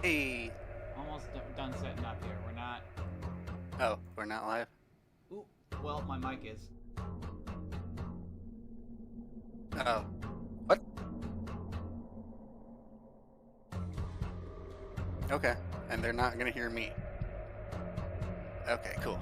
Hey. Almost done setting up here. We're not. Oh, we're not live? Ooh, well, my mic is. Oh. What? Okay. And they're not gonna hear me. Okay, cool.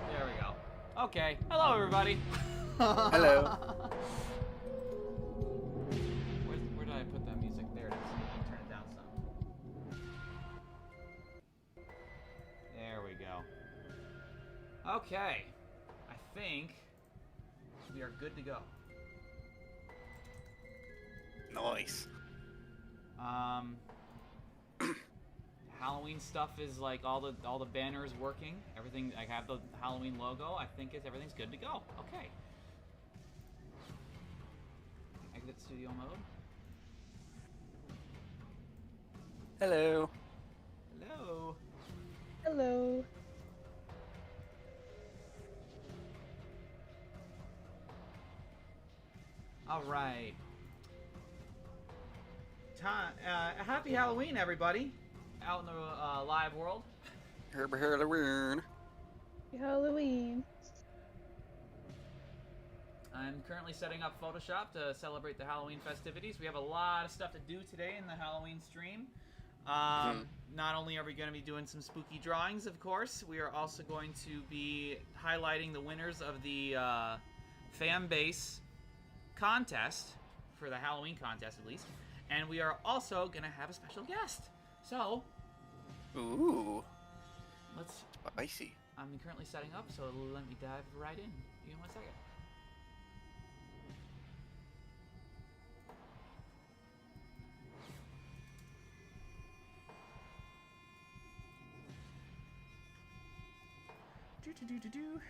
There we go. Okay. Hello, everybody. Hello. Where did I put that music? There it is. I can turn it down some. There we go. Okay. I think we are good to go. Nice. Halloween stuff is like all the banners working. Everything. I have the Halloween logo. I think everything's good to go. Okay. Exit studio mode. Hello. Hello. Hello. All right. Happy Halloween, everybody, out in the live world. Halloween. Halloween. I'm currently setting up Photoshop to celebrate the Halloween festivities. We have a lot of stuff to do today in the Halloween stream. Not only are we going to be doing some spooky drawings, of course, we are also going to be highlighting the winners of the fan base contest, for the Halloween contest at least. And we are also going to have a special guest. So, Ooh. let's... Spicy. I'm currently setting up, so let me dive right in. Give me 1 second. Do.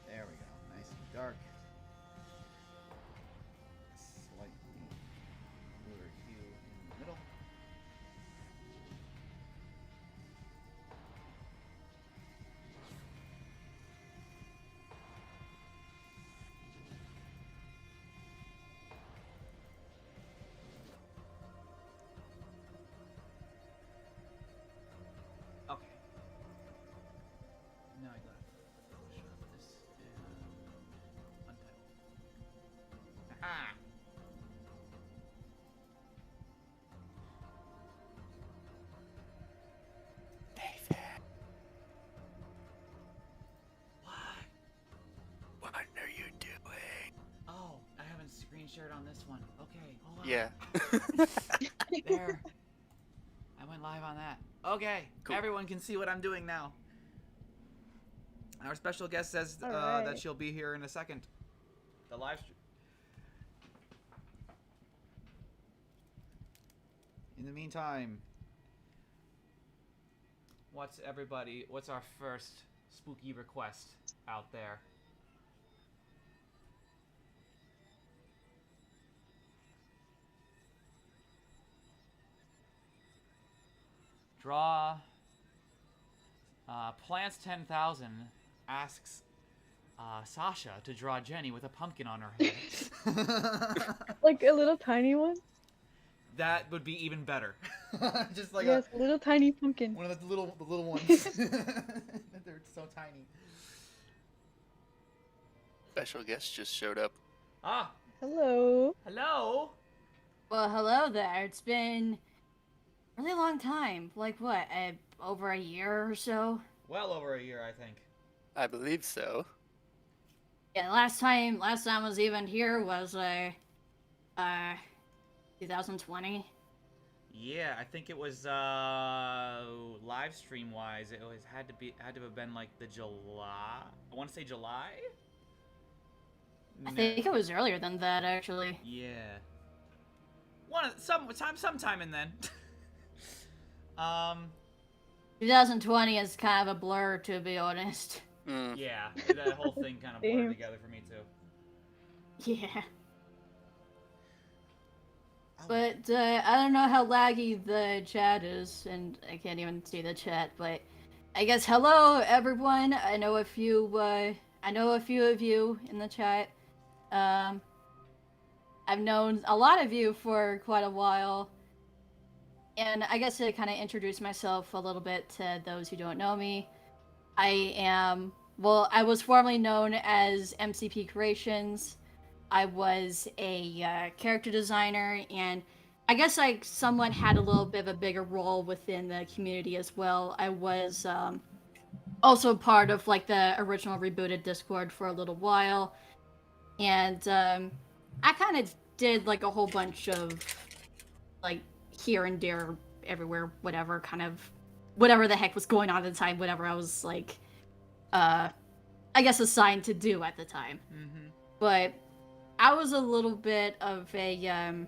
There we go. Nice and dark. Slightly bluer hue in the middle. Okay. Now I gotta Photoshop this and untitle. Aha! David. What? What are you doing? Oh, I haven't screen shared on this one. Okay, hold on. Yeah. There. I went live on that. Okay, Cool. Everyone can see what I'm doing now. Our special guest says Alright. that she'll be here in a second. The live stream. In the meantime, what's our first spooky request out there? Draw. Plants 10,000 asks Sasha to draw Jenny with a pumpkin on her head. Like a little tiny one? That would be even better. Just like Yes, a little tiny pumpkin. one of the little ones. They're so tiny. Special guest just showed up. Ah, Hello. hello. Well, hello there. It's been a really long time. Like what? Over a year or so? Well over a year, I think. I believe so. Yeah, last time I was even here was 2020. Yeah, I think it was live stream wise. It had to have been like the July. I want to say July. I think it was earlier than that, actually. Yeah. Sometime in then. 2020 is kind of a blur, to be honest. Mm. Yeah, that whole thing kind of blurred Same. together for me too. Yeah. Oh. But I don't know how laggy the chat is, and I can't even see the chat. But I guess hello everyone. I know a few of you in the chat. I've known a lot of you for quite a while, and I guess to kind of introduce myself a little bit to those who don't know me, I was formerly known as MCP Creations. I was a character designer, and I guess I somewhat had a little bit of a bigger role within the community as well. I was also part of like the original rebooted Discord for a little while, and I kind of did like a whole bunch of like here and there, everywhere, whatever the heck was going on at the time, whatever I was like, I guess assigned to do at the time. Mm-hmm. But I was a little bit of a,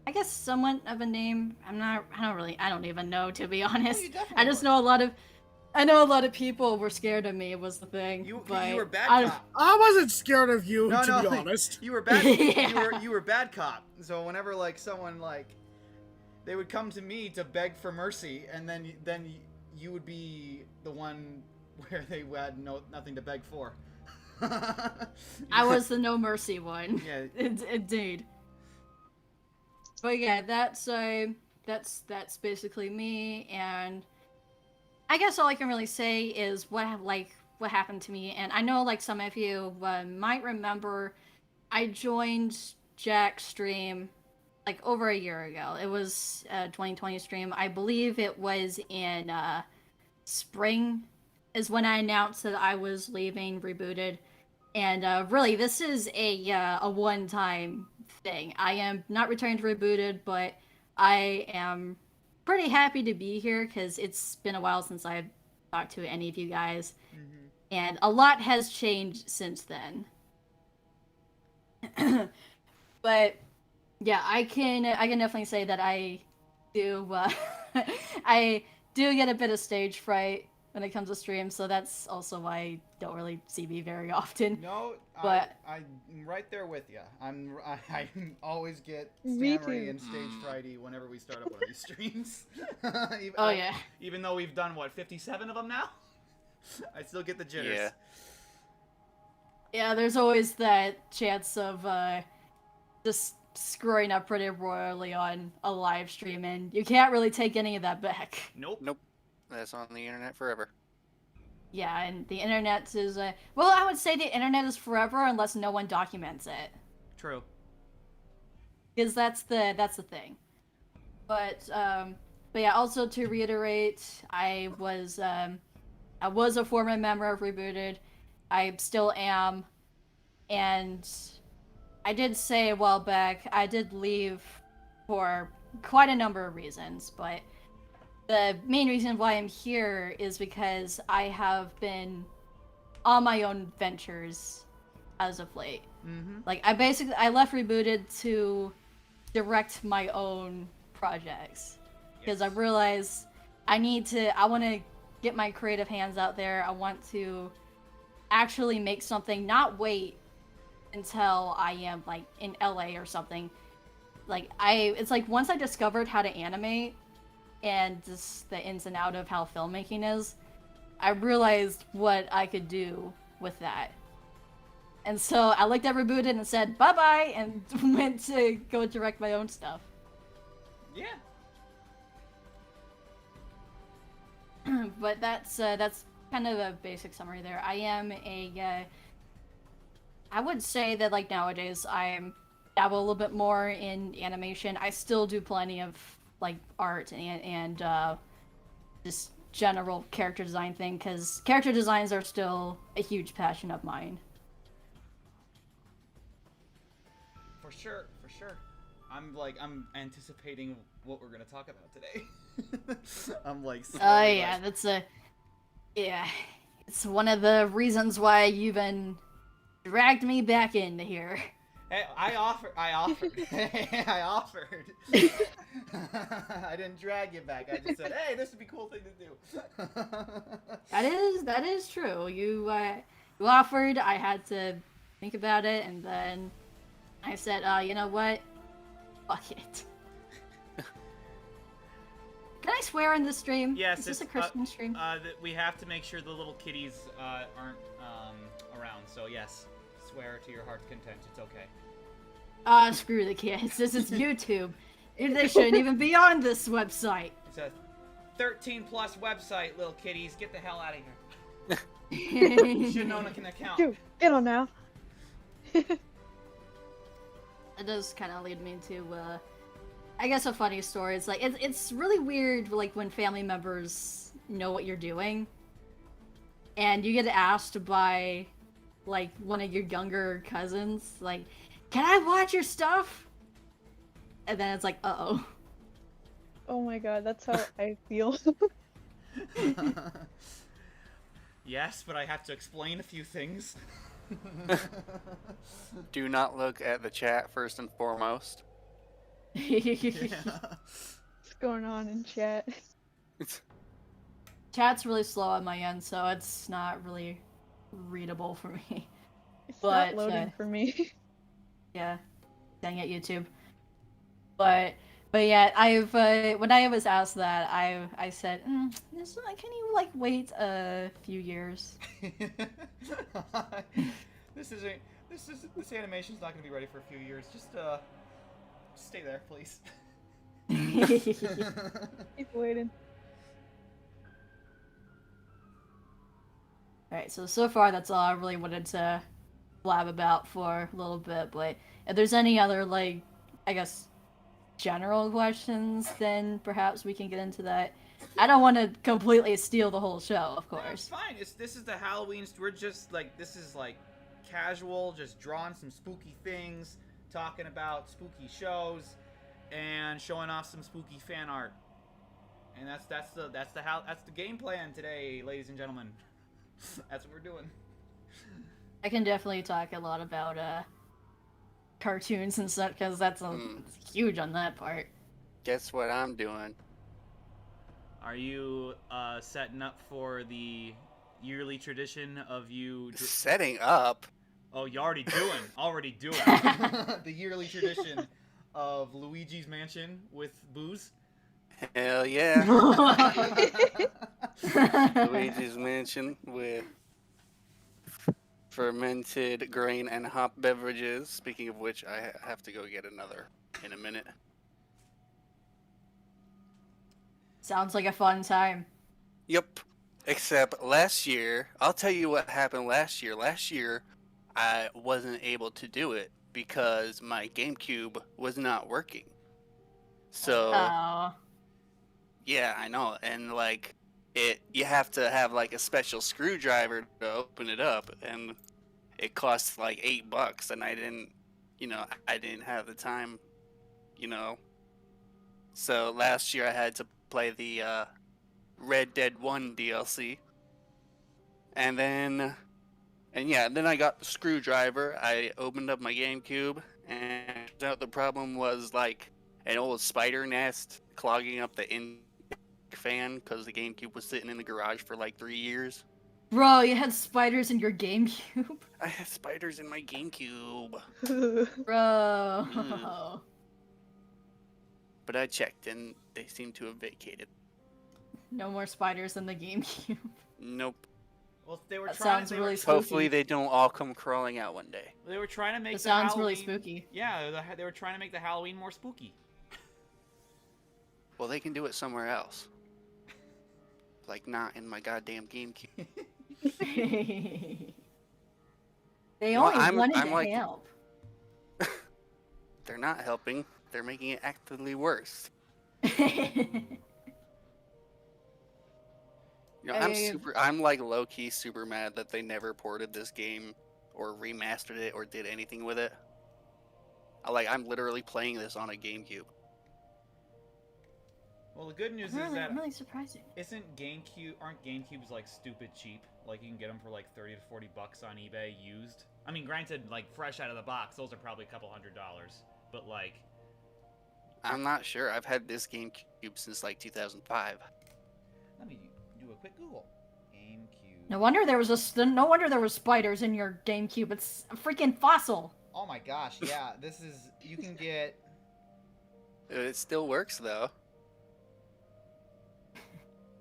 I guess somewhat of a name. I don't even know, to be honest. you definitely I just were. know a lot of people were scared of me was the thing. You but were bad I- cop. I wasn't scared of you, No, to no, be honest. You were bad. Yeah. You were bad cop. So whenever like someone like, they would come to me to beg for mercy, and then you would be the one where they had nothing to beg for. I was the no mercy one. Yeah. Indeed. But yeah, that's basically me, and I guess all I can really say is what happened to me. And I know like some of you might remember, I joined Jack's stream like over a year ago. It was a 2020 stream. I believe it was in spring is when I announced that I was leaving Rebooted. And really, this is a one-time thing. I am not returning to Rebooted, but I am pretty happy to be here because it's been a while since I've talked to any of you guys. Mm-hmm. And a lot has changed since then. But yeah, I can definitely say that I do I do get a bit of stage fright when it comes to streams, so that's also why you don't really see me very often. No, But- I'm right there with you. I always get Me stammery too. and stage frighty whenever we start up one of these streams. Oh yeah. Even though we've done what 57 of them now, I still get the jitters. Yeah. Yeah, there's always that chance of just screwing up pretty royally on a live stream, and you can't really take any of that back. Nope. Nope. That's on the internet forever. Yeah, and the internet is well, I would say the internet is forever unless no one documents it, True. because that's the thing. But yeah, also to reiterate, I was a former member of Rebooted. I still am, and I did say a while back I did leave for quite a number of reasons, but the main reason why I'm here is because I have been on my own ventures as of late. Mm-hmm. Like I left Rebooted to direct my own projects because I realized I want to get my creative hands out there. I want to actually make something, not wait until I am like in LA or something. Like it's like once I discovered how to animate and just the ins and out of how filmmaking is, I realized what I could do with that. And so I looked at Rebooted and said bye-bye and went to go direct my own stuff. Yeah. But that's kind of a basic summary there. I am I would say that like nowadays I dabble a little bit more in animation. I still do plenty of like art and just general character design thing, because character designs are still a huge passion of mine. For sure. I'm anticipating what we're gonna talk about today. I'm like. Oh yeah, it's one of the reasons why you've been dragged me back into here. Hey, I offered. I offered. I didn't drag you back. I just said, "Hey, this would be a cool thing to do." That is true. You offered. I had to think about it, and then I said, you know what? Fuck it. Can I swear in this stream? Yes, Is this a it's, Christian stream? we have to make sure the little kitties aren't around. So yes, swear to your heart's content. It's okay. Screw the kids. This is YouTube. They shouldn't even be on this website. It's a 13+ website, little kitties. Get the hell out of here. You should know an account. Dude, get on now. It does kind of lead me to, I guess, a funny story. It's like it's really weird, like when family members know what you're doing, and you get asked by, like, one of your younger cousins, like, "Can I watch your stuff?" And then it's like, uh-oh. Oh my god, that's how I feel. Yes, but I have to explain a few things. Do not look at the chat first and foremost. Yeah. What's going on in chat? Chat's really slow on my end, so it's not really readable for me. It's But, not loading for me. Yeah, dang it, YouTube. But yeah, I've when I was asked that, I said, can you like wait a few years? This animation's not gonna be ready for a few years. Just stay there, please. Keep waiting. Alright, so far that's all I really wanted to blab about for a little bit, but if there's any other, like, I guess, general questions, then perhaps we can get into that. I don't want to completely steal the whole show, of No, it's course. fine. This is the Halloween. We're just like, this is like casual, just drawing some spooky things, talking about spooky shows, and showing off some spooky fan art. And that's the game plan today, ladies and gentlemen. That's what we're doing. I can definitely talk a lot about cartoons and stuff, because that's it's huge on that part. Guess what I'm doing? Are you setting up for the yearly tradition of you? Setting up? Oh, you already doing the yearly tradition of Luigi's Mansion with booze. Hell yeah. Luigi's Mansion with fermented grain and hop beverages. Speaking of which, I have to go get another in a minute. Sounds like a fun time. Yep. Except last year, I'll tell you what happened last year. Last year, I wasn't able to do it because my GameCube was not working. So, Oh. yeah, I know. And like, you have to have like a special screwdriver to open it up, and it costs like $8, and I didn't have the time, So last year I had to play the Red Dead 1 DLC, and then I got the screwdriver. I opened up my GameCube, and it turns out the problem was like an old spider nest clogging up the fan because the GameCube was sitting in the garage for like 3 years. Bro, you had spiders in your GameCube? I had spiders in my GameCube. Bro. Mm. But I checked and they seem to have vacated. No more spiders in the GameCube. Nope. Well, they were That trying. sounds They really were, spooky. Hopefully they don't all come crawling out one day. they were trying to make It the sounds Halloween, really spooky. Yeah, they were trying to make the Halloween more spooky. Well, they can do it somewhere else. Like not in my goddamn GameCube. They You know, only I'm wanted to like- help. They're not helping. They're making it actively worse. I'm like low-key super mad that they never ported this game or remastered it or did anything with it. I'm literally playing this on a GameCube. Well, the good news is that really surprising. aren't GameCubes like stupid cheap? Like, you can get them for like 30 to 40 bucks on eBay used. I mean, granted, like, fresh out of the box, those are probably a couple $100. But, like... I'm not sure. I've had this GameCube since like 2005. Let me do a quick Google. GameCube. No wonder there was spiders in your GameCube. It's a freaking fossil. Oh my gosh, yeah. This is... You can get... It still works though.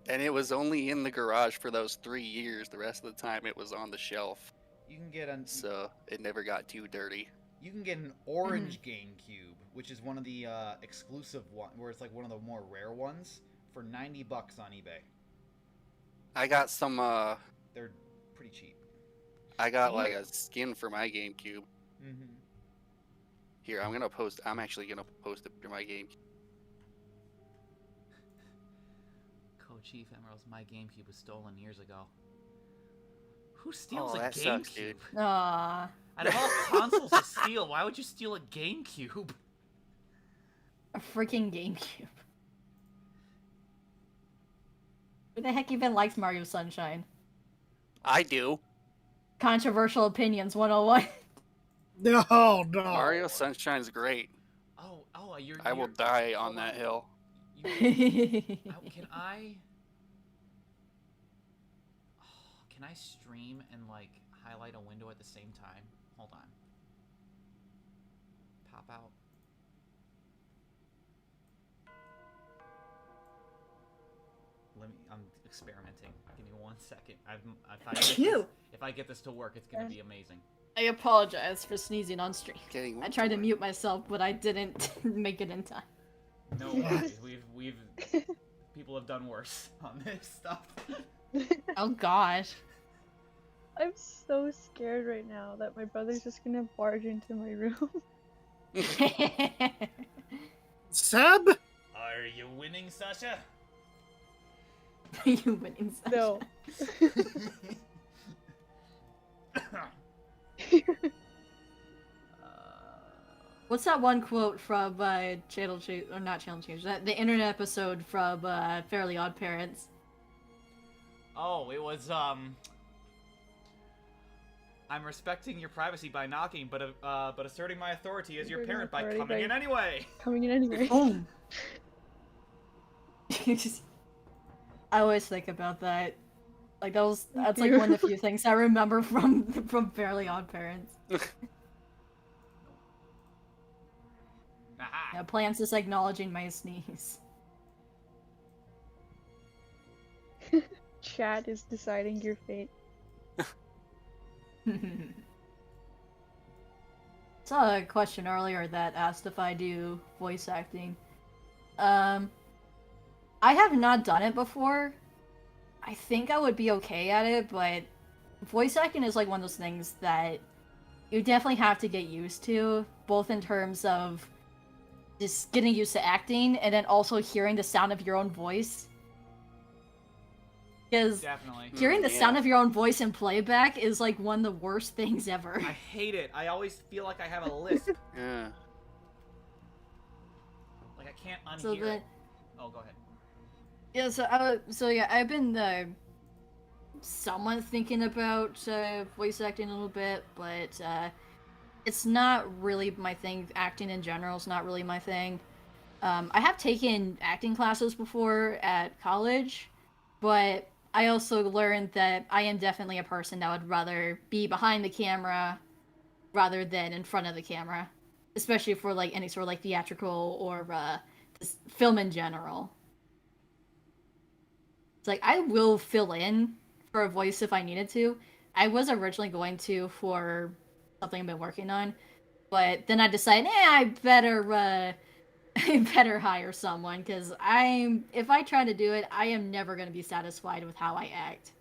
And it was only in the garage for those 3 years. The rest of the time it was on the shelf. You can get an... So it never got too dirty. You can get an orange GameCube, which is one of the exclusive one, where it's like one of the more rare ones, for 90 bucks on eBay. I got some, They're pretty cheap. I got like a skin for my GameCube. Mm-hmm. Here, I'm actually gonna post it for my GameCube. Co-Chief Emerald's My GameCube was stolen years ago. Who steals a that GameCube? sucks, dude. Aww. Out of all consoles to steal, why would you steal a GameCube? A freaking GameCube. Who the heck even likes Mario Sunshine? I do. Controversial opinions 101. No. Mario Sunshine's great. I will die on that hill. Can I stream and like highlight a window at the same time? Hold on. Pop out. I'm experimenting. Give me 1 second. If I get this to work, it's gonna be amazing. I apologize for sneezing on stream. Getting I tried to mute myself, but I didn't make it in time. No worries. We've people have done worse on this stuff. Oh gosh. I'm so scared right now that my brother's just gonna barge into my room. Seb? Are you winning, Sasha? Are you winning, Sasha? No. What's that one quote from Channel Change, or not Channel Change, the internet episode from Fairly Odd Parents? Oh, it was I'm respecting your privacy by knocking, but asserting my authority as your parent by coming in anyway. Coming in anyway. Boom. I always think about that. Like that's like one of the few things I remember from Fairly Odd Parents. Yeah, plants is acknowledging my sneeze. Chat is deciding your fate. Saw a question earlier that asked if I do voice acting. I have not done it before. I think I would be okay at it, but voice acting is like one of those things that you definitely have to get used to, both in terms of just getting used to acting and then also hearing the sound of your own voice. Because hearing the sound of your own voice in playback is like one of the worst things ever. I hate it. I always feel like I have a lisp. Yeah. Like I can't unhear it. Oh, go ahead. Yeah, so yeah, I've been somewhat thinking about voice acting a little bit, but it's not really my thing. Acting in general is not really my thing. I have taken acting classes before at college, but I also learned that I am definitely a person that would rather be behind the camera rather than in front of the camera, especially for like any sort of like theatrical or just film in general. It's like I will fill in for a voice if I needed to. I was originally going to for something I've been working on, but then I decided, I better hire someone, because if I try to do it, I am never going to be satisfied with how I act.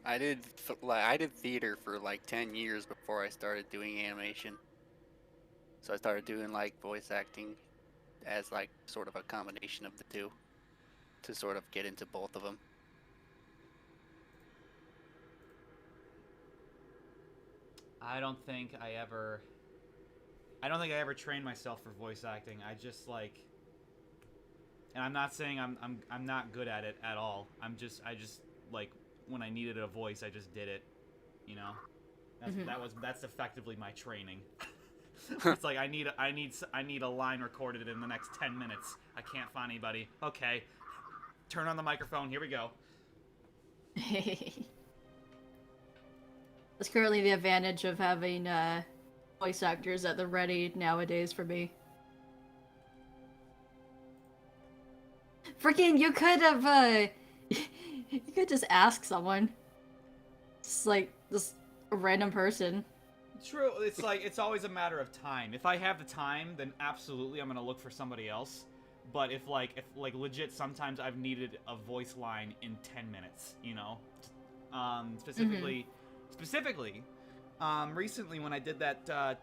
I did theater for like 10 years before I started doing animation. So I started doing like voice acting as like sort of a combination of the two to sort of get into both of them. I don't think I ever trained myself for voice acting. I just like And I'm not saying I'm not good at it at all. I just like when I needed a voice, I just did it. You know, that's effectively my training. It's like I need a line recorded in the next 10 minutes. I can't find anybody. Okay, turn on the microphone. Here we go. That's currently the advantage of having voice actors at the ready nowadays for me. Freaking, you could have, you could just ask someone. It's like, just a random person. True, it's like, it's always a matter of time. If I have the time, then absolutely I'm gonna look for somebody else. But if legit, sometimes I've needed a voice line in 10 minutes, you know? Specifically, recently when I did that,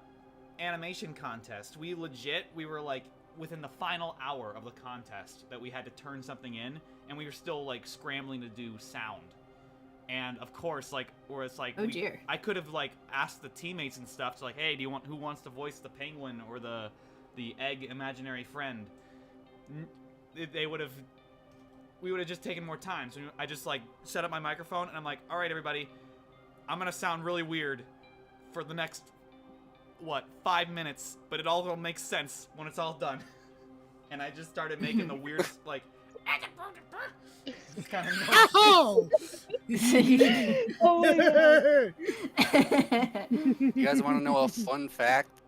animation contest, we were like, within the final hour of the contest that we had to turn something in, and we were still like scrambling to do sound. And of course, like, or it's like, I could have like asked the teammates and stuff to like, hey, who wants to voice the penguin or the egg imaginary friend? We would have just taken more time. So I just like set up my microphone and I'm like, all right, everybody, I'm gonna sound really weird for the next 5 minutes, but it all will make sense when it's all done. And I just started making the weirdest, like, kind of noise. Oh! Oh my god. You guys want to know a fun fact?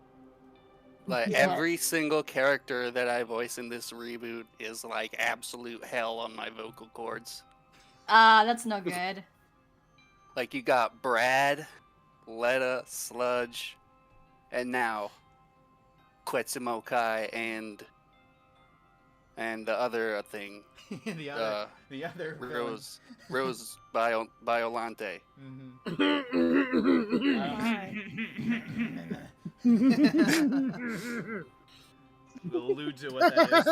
Like, Yeah. every single character that I voice in this reboot is like absolute hell on my vocal cords. That's no good. Like, you got Brad, Letta, Sludge, and now Quetzalcoatl and the other thing, the other Rose Biolante. We'll allude to what that is.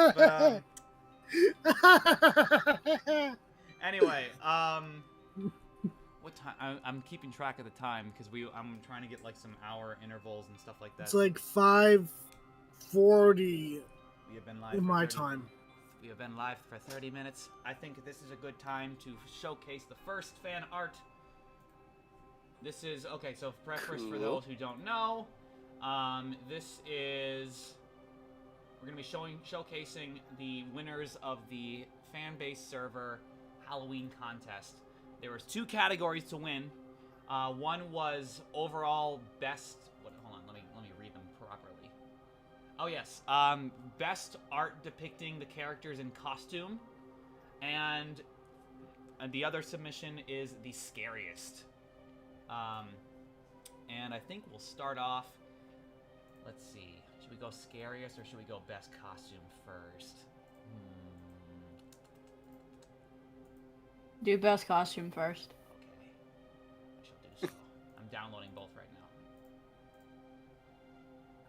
But, anyway, what time? I'm keeping track of the time because I'm trying to get like some hour intervals and stuff like that. It's like 5:40 We have been live in for my 30 time. We have been live for 30 minutes. I think this is a good time to showcase the first fan art. This is, okay, so first for those who don't know, this is, we're going to be showcasing the winners of the fan-based server Halloween contest. There was 2 categories to win. One was overall best, hold on, let me read them properly. Oh yes, best art depicting the characters in costume, and the other submission is the scariest. And I think we'll start off, let's see, should we go scariest or should we go best costume first? Do best costume first. Okay, I shall do so. I'm downloading both right now.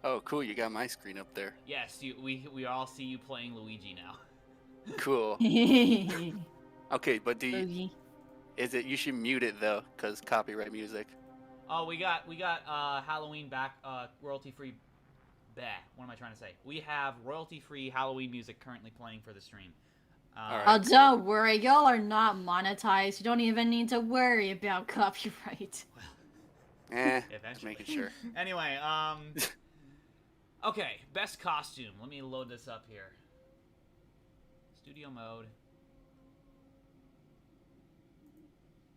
Oh, cool! You got my screen up there. Yes, we all see you playing Luigi now. Cool. Okay, but Boogie. is it? You should mute it though, cause copyright music. Oh, we got Halloween back, royalty-free. What am I trying to say? We have royalty-free Halloween music currently playing for the stream. Alright. Oh, don't worry, y'all are not monetized. You don't even need to worry about copyright. Just Eventually. making sure. Anyway, okay, best costume. Let me load this up here. Studio mode.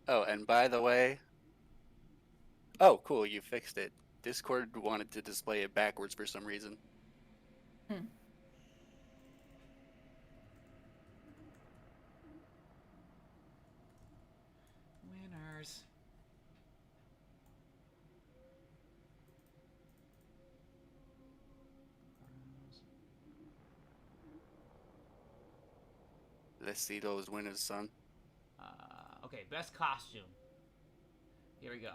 Oh, and by the way, oh, cool, you fixed it. Discord wanted to display it backwards for some reason. Winners. Let's see those winners, son. Okay, best costume. Here we go.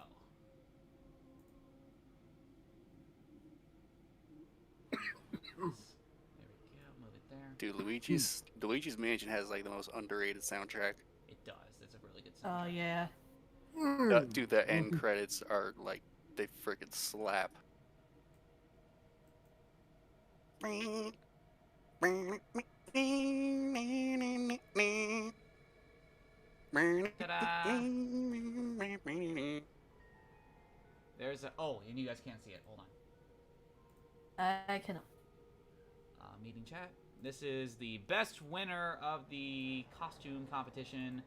There we go. Move it there. Dude, Luigi's Mansion has like the most underrated soundtrack. It does. It's a really good soundtrack. Oh, yeah. Dude, the end credits are like, they freaking slap. Ta-da! There's a... Oh, and you guys can't see it. Hold on. I cannot. Meeting chat. This is the best winner of the costume competition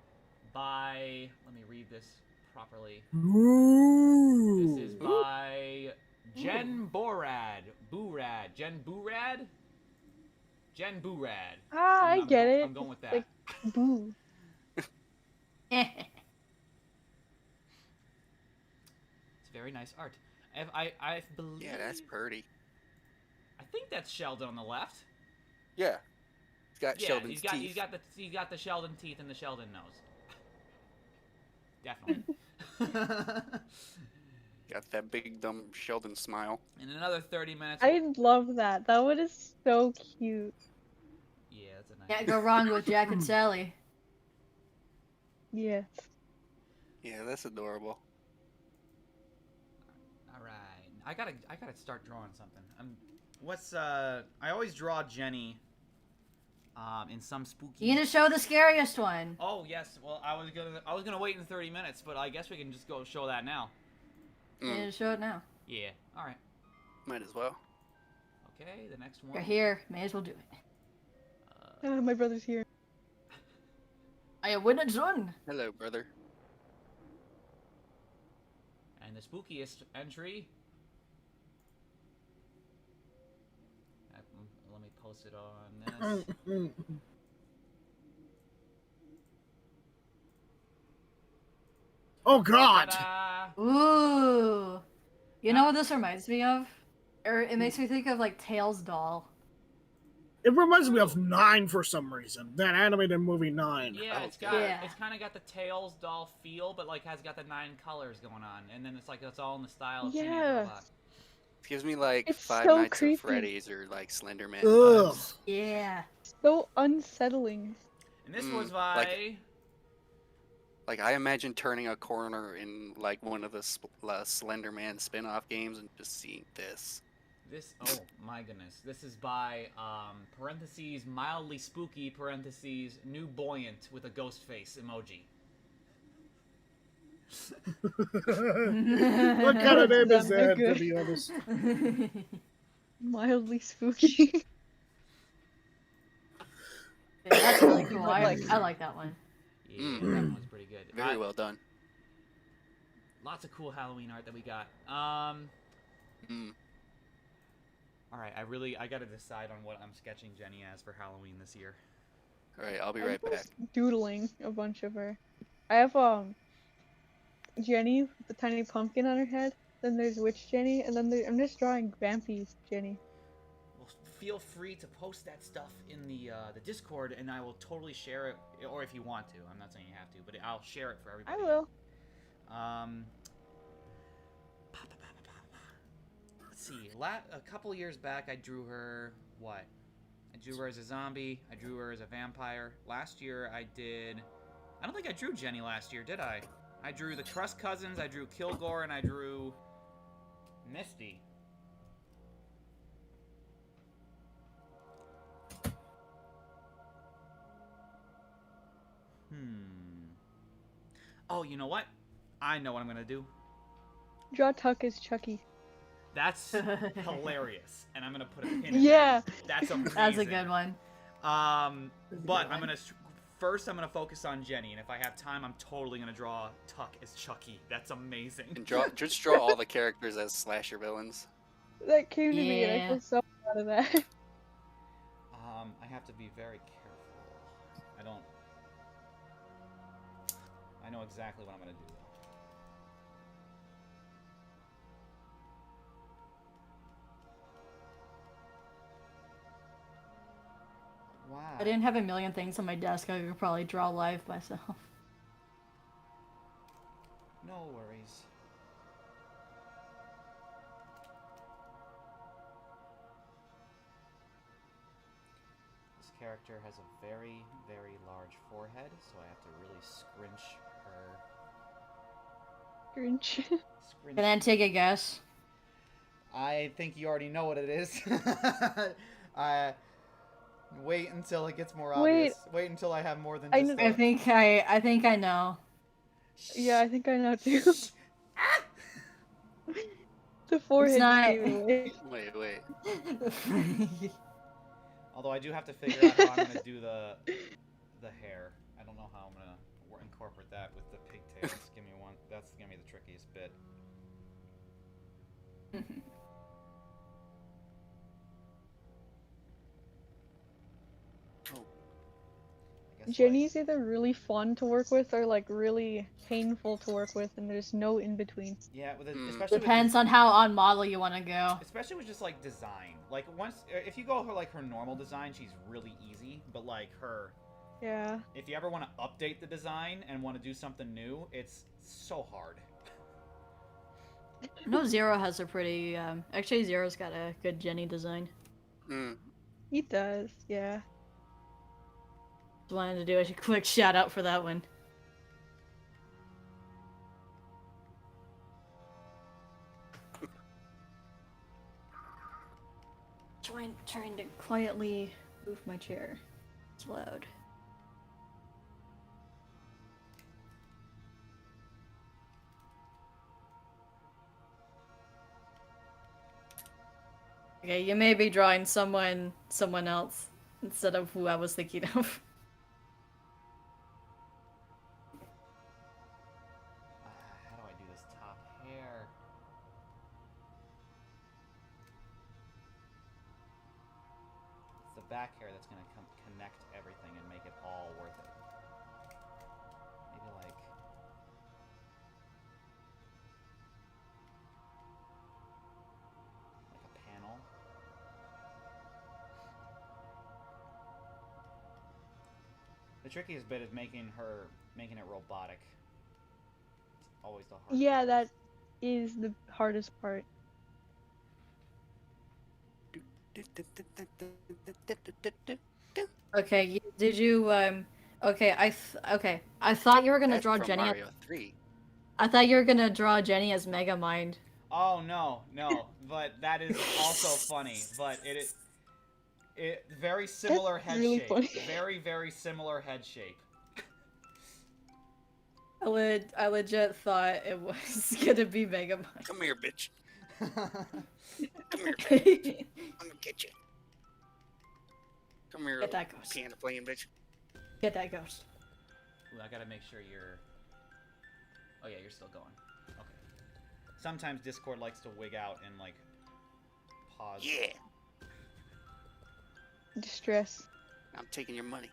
by... Let me read this properly. Ooh. This is by Jen Borad. Boorad. Jen Boorad? Jen Boorad. Ah, I get it. I'm going with that. Like, boo. It's very nice art. I believe... Yeah, that's pretty. I think that's Sheldon on the left. Yeah. He's got Yeah, Sheldon's teeth. he's got the Sheldon teeth and the Sheldon nose. Definitely. Got that big dumb Sheldon smile. In another 30 minutes. I love that. That one is so cute. Yeah, that's a nice. Can't go wrong with Jack and Sally. Yes. Yeah, that's adorable. All right, I gotta start drawing something. I always draw Jenny. In some spooky. You need to show the scariest one. Oh yes, well I was gonna wait in 30 minutes, but I guess we can just go show that now. You need to show it now. Yeah. All right. Might as well. Okay, the next one. You're here. May as well do it. My brother's here. I win a son. Hello, brother. And the spookiest entry. Let me post it on this. Oh God! Ta-da! Ooh. You know what this reminds me of? Or it makes me think of like Tails doll. It reminds me of 9 for some reason. That animated movie 9. Yeah, Oh, it's got yeah. it's kind of got the Tails doll feel, but like has got the 9 colors going on, and then it's all in the style of Teenage Yeah. Robot. It gives me like It's Five so Nights creepy. at Freddy's or like Slender Man. Ugh. vibes. Yeah. So unsettling. And this was by Like I imagine turning a corner in like one of the Slender Man spin-off games and just seeing this. oh my goodness. This is by parentheses mildly spooky parentheses new buoyant with a ghost face emoji. What kind of name is that, to Good. be honest? Mildly spooky. Yeah, that's really cool. Like- I like that one. Yeah, that one was pretty good. Very well done. Lots of cool Halloween art that we got. Mm. All right, I gotta decide on what I'm sketching Jenny as for Halloween this year. All right, I'll be I'm right back. just doodling a bunch of her. I have Jenny with the tiny pumpkin on her head. Then there's Witch Jenny, and then I'm just drawing Vampy Jenny. Well, feel free to post that stuff in the Discord, and I will totally share it. Or if you want to, I'm not saying you have to, but I'll share it for everybody. I will. Let's see. A couple years back, I drew her what? I drew her as a zombie. I drew her as a vampire. Last year, I don't think I drew Jenny last year, did I? I drew the Trust Cousins. I drew Kilgore, and I drew Misty. Oh, you know what? I know what I'm gonna do. Draw Tuck as Chucky. That's hilarious, and I'm gonna put a pin in Yeah. that. That's amazing. That's a good one. But I'm gonna first I'm gonna focus on Jenny, and if I have time, I'm totally gonna draw Tuck as Chucky. That's amazing. And just draw all the characters as slasher villains. That came to me, and I Yeah. feel so proud of that. I have to be very careful. I know exactly what I'm gonna do though. Wow. If I didn't have a million things on my desk, I could probably draw live myself. No worries. This character has a very, very large forehead, so I have to really scrunch her. Grinch. Scrunch. Can I take a guess? I think you already know what it is. Wait until it gets more Wait. obvious. Wait until I have more than I just kn- I think I know. Yeah, I think I know too. The It's forehead not. gave it away. Wait. Although I do have to figure out how I'm gonna do the hair. I don't know how I'm gonna incorporate that with the pigtails. Give me one. That's gonna be the trickiest bit. I guess Jenny's either really fun to work with or like really painful to work with, and there's no in between. Yeah, with Hmm. especially Depends with on how on model you want to go. especially with just like design. Like once if you go her like her normal design, she's really easy. But like her, Yeah. if you ever want to update the design and want to do something new, it's so hard. No, Zero has a pretty. Actually, Zero's got a good Jenny design. Hmm. He does, yeah. Just wanted to do a quick shout out for that one. Trying to quietly move my chair. It's loud. Okay, you may be drawing someone else instead of who I was thinking of. How do I do this top hair? It's the back hair that's gonna connect everything and make it all worth it. Maybe like a panel. The trickiest bit is making it robotic. It's always the hardest. Yeah, that is the hardest part. Okay, did you okay, I thought you were gonna That's draw from Jenny Mario 3. I thought you were gonna draw Jenny as Megamind. Oh no, but that is also funny. But it very similar That's head really shape. funny. Very similar head shape. I legit thought it was gonna be Megamind. Come here, bitch. Come here, bitch. Get I'm gonna get you. Come here, that ghost. piano playing bitch. Get that ghost. Ooh, I gotta make sure you're. Oh yeah, you're still going. Okay. Sometimes Discord likes to wig out and like pause. Yeah. Distress. I'm taking your money.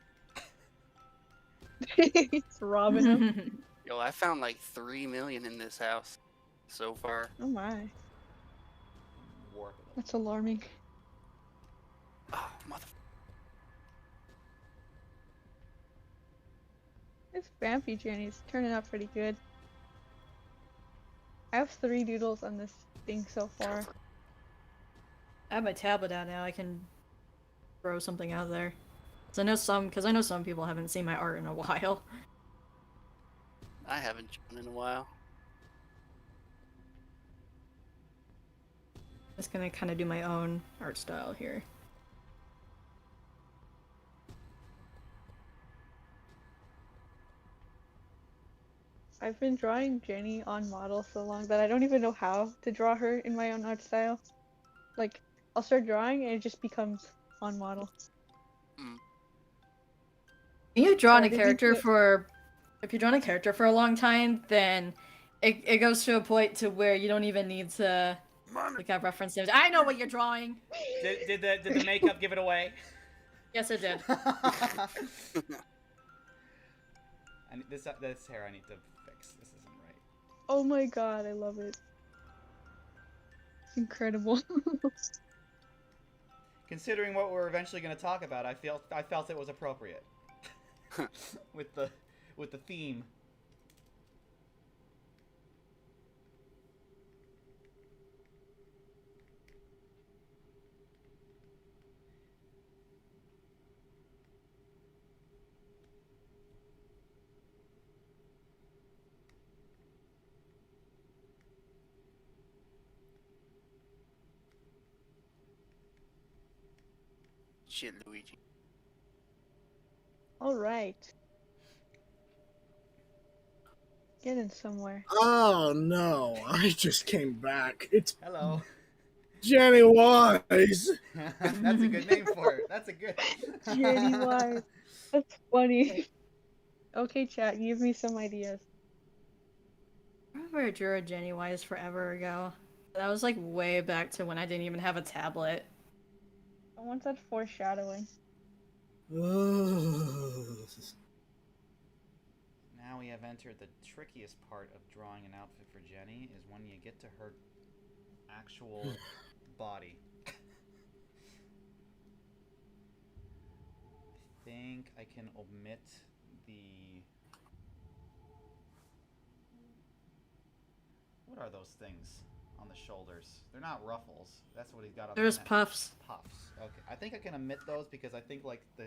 It's robbing him. Yo, I found like 3 million in this house so far. Oh my. Warp it. That's alarming. Oh, mother. This Vampy Jenny's turning out pretty good. I have 3 doodles on this thing so far. I have my tablet out now. I can throw something out there. Because I know some people haven't seen my art in a while. I haven't drawn in a while. Just gonna kind of do my own art style here. I've been drawing Jenny on model so long that I don't even know how to draw her in my own art style. Like, I'll start drawing and it just becomes on model. If you've drawn a Sorry, character for, if you've drawn a character for a long time, then it goes to a point to where you don't even need to look at reference images. I know what you're drawing. Did the makeup give it away? Yes, it did. This hair I need to fix. This isn't right. Oh my god, I love it. It's incredible. Considering what we're eventually going to talk about, I felt it was appropriate. with the theme. Shit, Luigi. All right. Getting somewhere. Oh no, I just came back. It's Hello. Jenny Wise. That's a good name for it. That's a good. Jenny Wise. That's funny. Okay, chat, give me some ideas. I remember I drew a Jenny Wise forever ago. That was like way back to when I didn't even have a tablet. Someone said foreshadowing. Now we have entered the trickiest part of drawing an outfit for Jenny is when you get to her actual body. I think I can omit the... What are those things on the shoulders? They're not ruffles. That's what he's got on There's the neck. puffs. Puffs. Okay. I think I can omit those because I think like the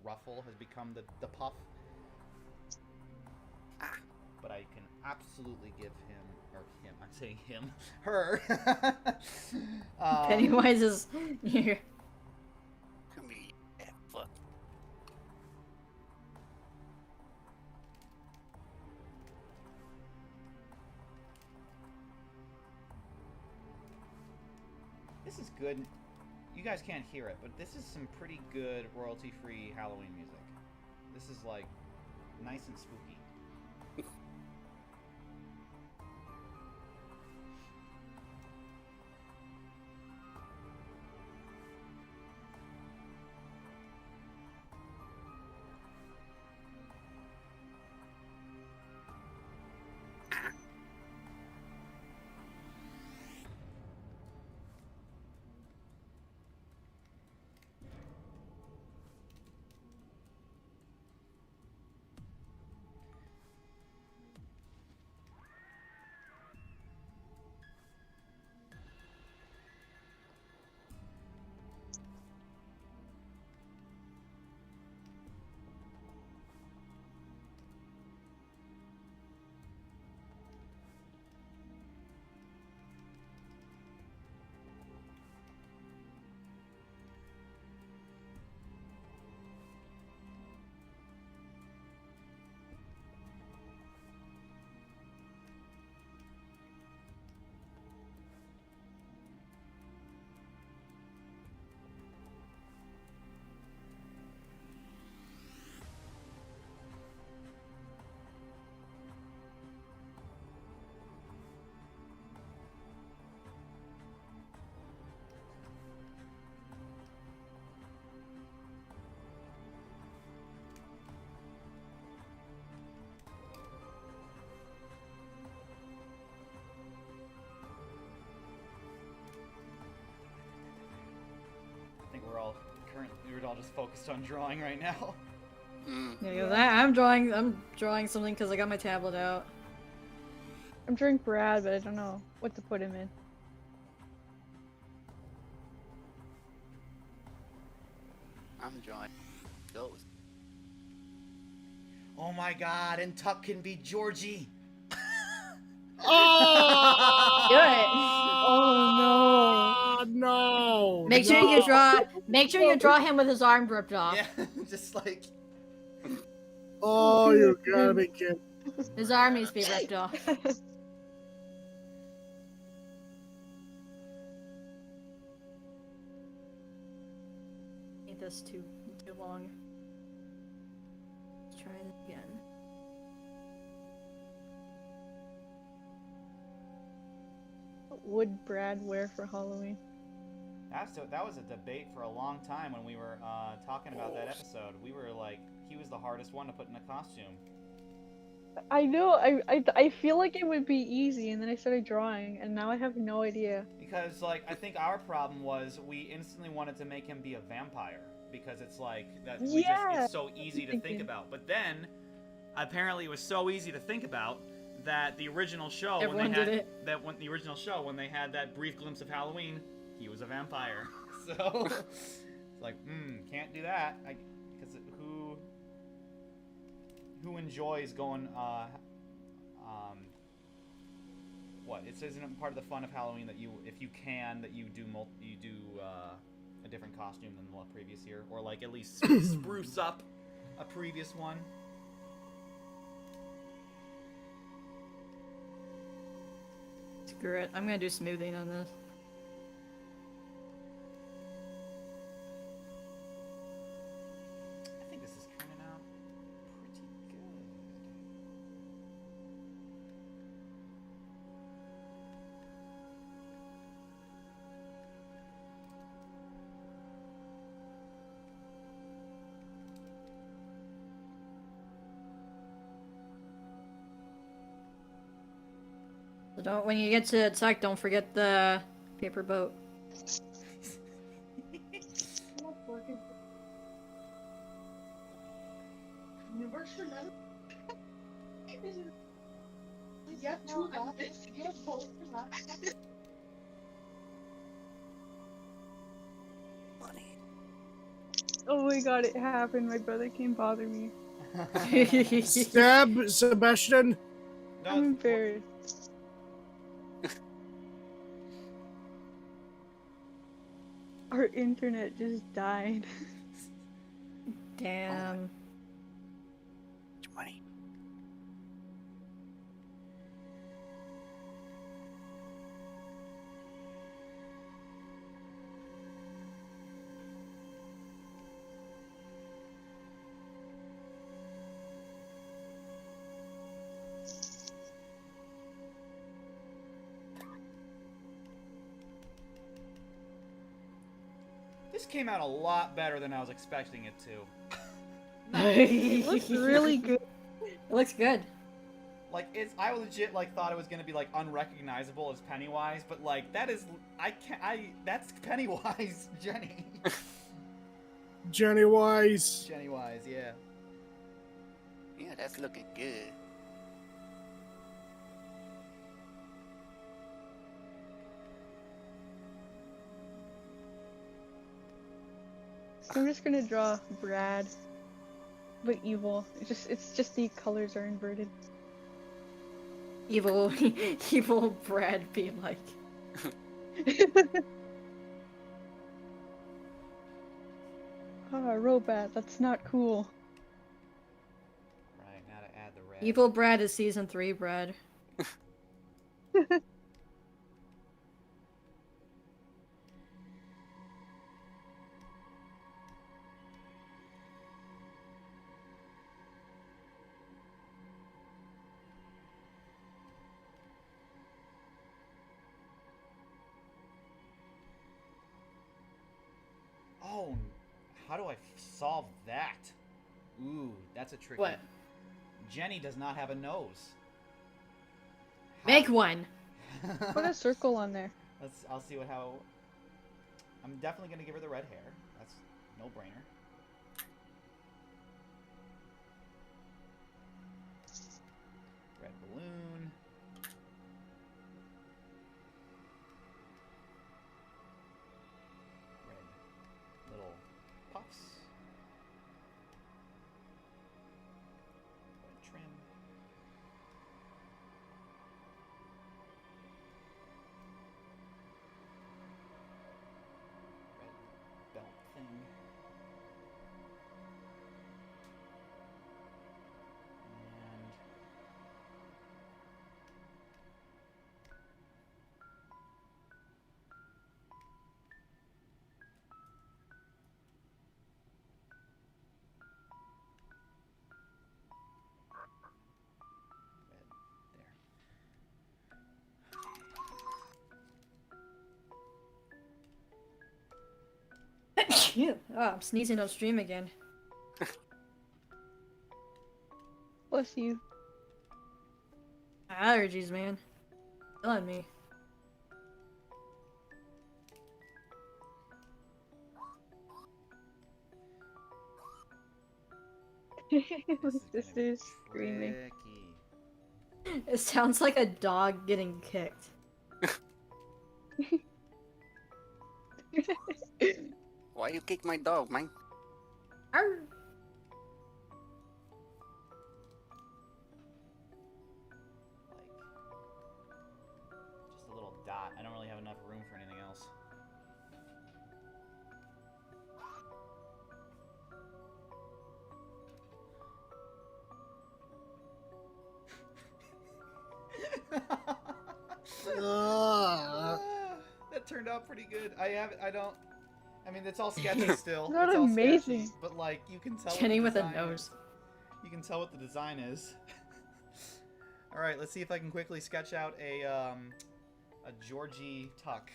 ruffle has become the puff. But I can absolutely give him, or him, I'm saying him, her. Pennywise is here. Come here, yeah, fuck. This is good. You guys can't hear it, but this is some pretty good royalty-free Halloween music. This is like nice and spooky. We're all just focused on drawing right now. Yeah, 'cause I'm drawing something because I got my tablet out. I'm drawing Brad, but I don't know what to put him in. I'm drawing ghost. Oh my god, and Tuck can be Georgie. Oh! Do it. Oh no! Make sure you draw. Make sure you draw him with his arm ripped off. Yeah, just like. Oh, you gotta be kidding. His arm needs to be ripped off. Made this too long. Let's try it again. What would Brad wear for Halloween? That was a debate for a long time when we were talking about that episode. We were like, he was the hardest one to put in a costume. I know. I feel like it would be easy, and then I started drawing, and now I have no idea. Because like I think our problem was we instantly wanted to make him be a vampire because it's like that. It's so easy to think about. But then apparently it was so easy to think about that the original show when the original show when they had that brief glimpse of Halloween, he was a vampire. So it's like, can't do that. Because who enjoys going what? It isn't part of the fun of Halloween that you, if you can, that you do a different costume than the previous year, or like at least spruce up a previous one. Screw it. I'm gonna do smoothing on this. I think this is turning out pretty good. So don't, when you get to attack, don't forget the paper boat. Oh my god, it happened. My brother came bother me. Stab Sebastian. No, I'm embarrassed. Our internet just died. Damn. Money. this came out a lot better than I was expecting it to. It looks really good. It looks good. Like, I legit, like, thought it was gonna be, like, unrecognizable as Pennywise, but, like, that is, that's Pennywise, Jenny. Jenny Wise. Jenny Wise, yeah. Yeah, that's looking good. So I'm just gonna draw Brad, but evil. It's just the colors are inverted. Evil, evil Brad being like. Ah, robot. That's not cool. Right, now to add the red. Evil Brad is season 3 Brad. Oh, how do I solve that? Ooh, that's a tricky. What? Jenny does not have a nose. Make one. Put a circle on there. I'll see how. I'm definitely gonna give her the red hair. That's no brainer. Red balloon. Red little puffs. Red trim. Red belt thing. And red there. Oh, I'm sneezing on stream again. Bless you. Allergies, man. Killing me. My This is gonna be sister's screaming. tricky. It sounds like a dog getting kicked. Why you kick my dog, man? Arr. Like, just a little dot. I don't really have enough room for anything else. turned out pretty good. I mean, it's all sketchy still. Not it's all amazing. sketchy, but like you can tell. Jenny what with the a design nose. is. You can tell what the design is. All right, let's see if I can quickly sketch out a Georgie tuck.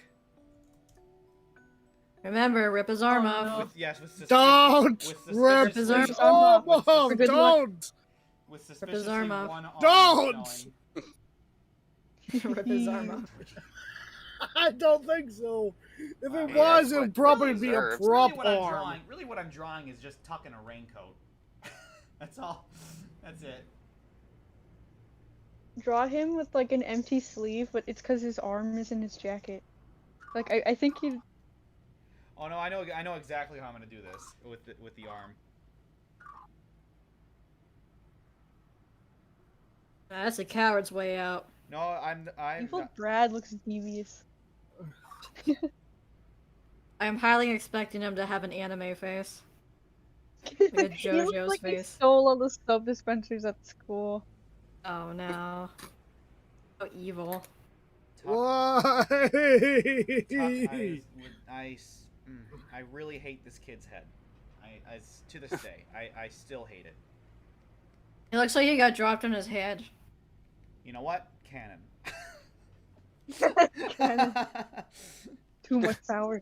Remember, rip his arm off. no. With Don't rip his his arm arm off. off. For good luck. Don't. With his suspiciously arm off. one arm Don't! showing. Rip his arm off. I don't think so. If it mean, was, that's it what would probably be a deserves. prop Really arm. what I'm drawing is just tucking a raincoat. That's all. That's it. Draw him with like an empty sleeve, but it's because his arm is in his jacket. Like I think he. Oh no, I know exactly how I'm gonna do this with the arm. That's a coward's way out. No, I'm Evil not, Brad looks devious. I'm highly expecting him to have an anime face. He a looks JoJo's like he face. stole all the sub dispensers at school. Oh no. So evil. Why? I really hate this kid's head. To this day, I still hate it. It looks like he got dropped on his head. You know what? Canon. Canon. Too much power.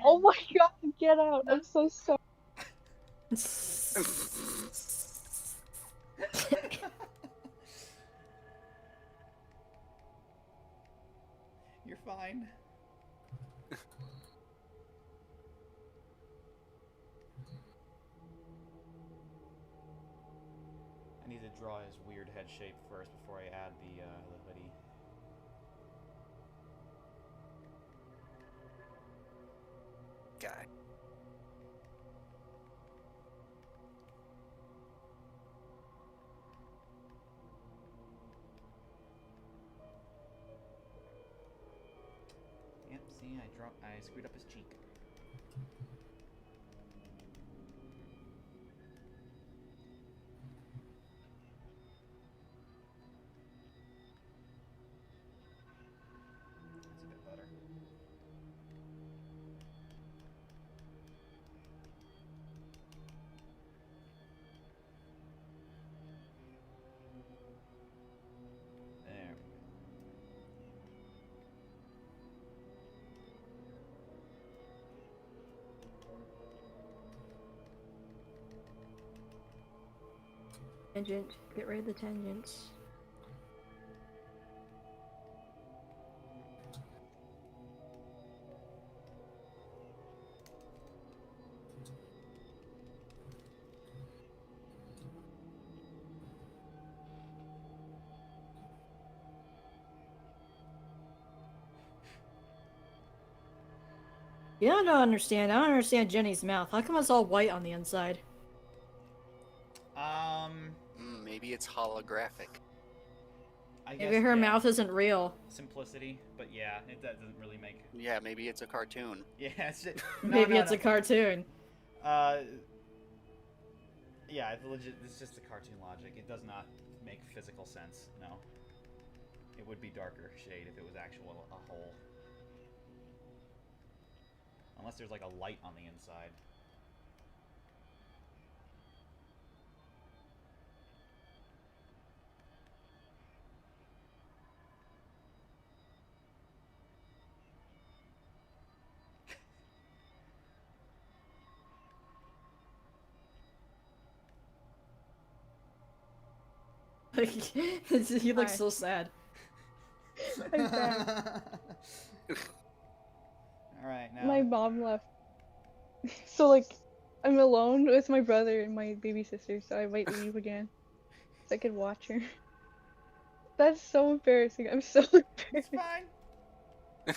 Oh my god, get out. I'm so sorry. You're fine. I need to draw his weird head shape first before I add the hoodie. Guy. Yep, see, I screwed up his cheek. That's a bit better. There we go. Tangent. Get rid of the tangents. Yeah, I don't understand. I don't understand Jenny's mouth. How come it's all white on the inside? Maybe it's holographic. I guess, Maybe her yeah, mouth isn't real. simplicity, but yeah, it doesn't really make. Yeah, maybe it's a cartoon. Yeah, it's Maybe it's a cartoon. Yeah, it's legit. It's just the cartoon logic. It does not make physical sense. No, it would be darker shade if it was actual a hole. Unless there's like a light on the inside. He looks Hi. so sad. I'm sad. Alright, now. My mom left. So like, I'm alone with my brother and my baby sister, so I might leave again. So I could watch her. That's so embarrassing. I'm so It's embarrassed. fine.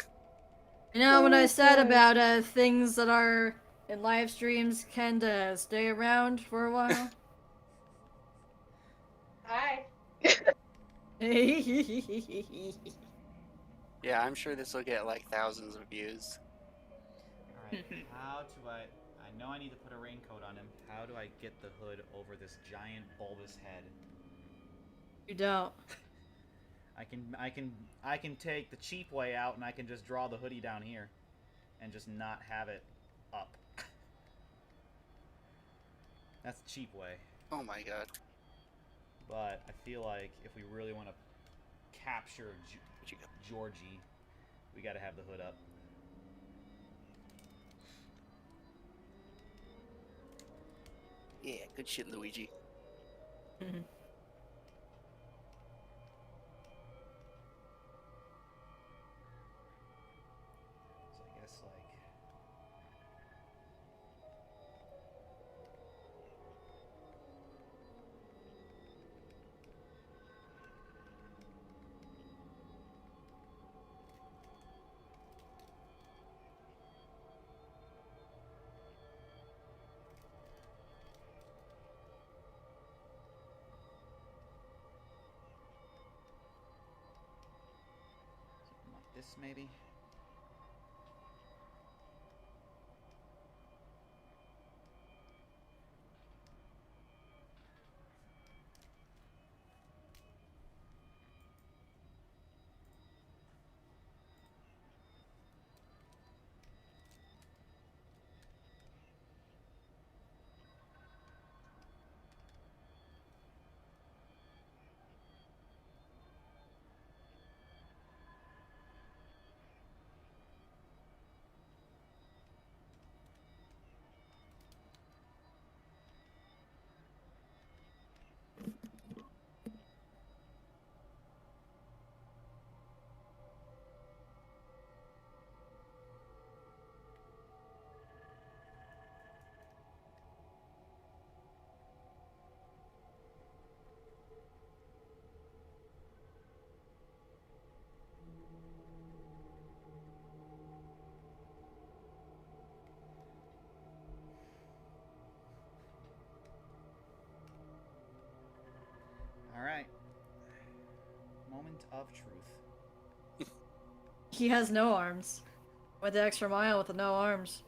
You know what I Oh, said God. about things that are in live streams can stay around for a while? Hi. Yeah, I'm sure this will get like thousands of views. Alright, how do I know I need to put a raincoat on him. How do I get the hood over this giant bulbous head? You don't. I can take the cheap way out, and I can just draw the hoodie down here, and just not have it up. That's the cheap way. Oh my god. But I feel like if we really want to capture What you got? Georgie, we got to have the hood up. Yeah, good shit, Luigi. Mhm. So I guess like. Something like this, maybe? Alright. Moment of truth. He has no arms. Went the extra mile with no arms.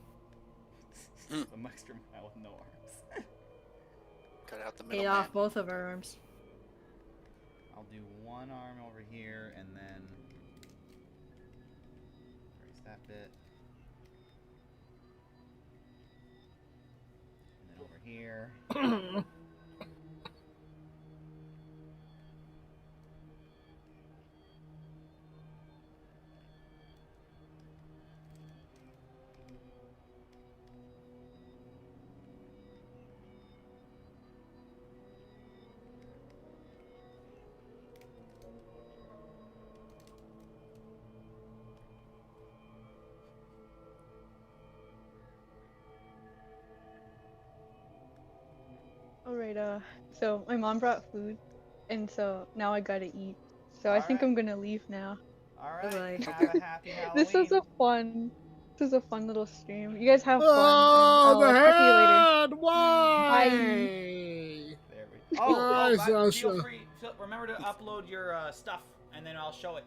The extra mile with no arms. Cut out the Ate middle off man. both of our arms. I'll do one arm over here and then erase that bit. And then over here. Alright, so my mom brought food, and so now I gotta eat. So I think Alright. I'm gonna leave now. Alright. Bye-bye. Have a happy Halloween. This was a fun little stream. You guys have fun, Oh, and the I'll talk to you later. head! Why? There we go. Oh, Bye, feel Sasha. free. Remember to upload your stuff, and then I'll show it.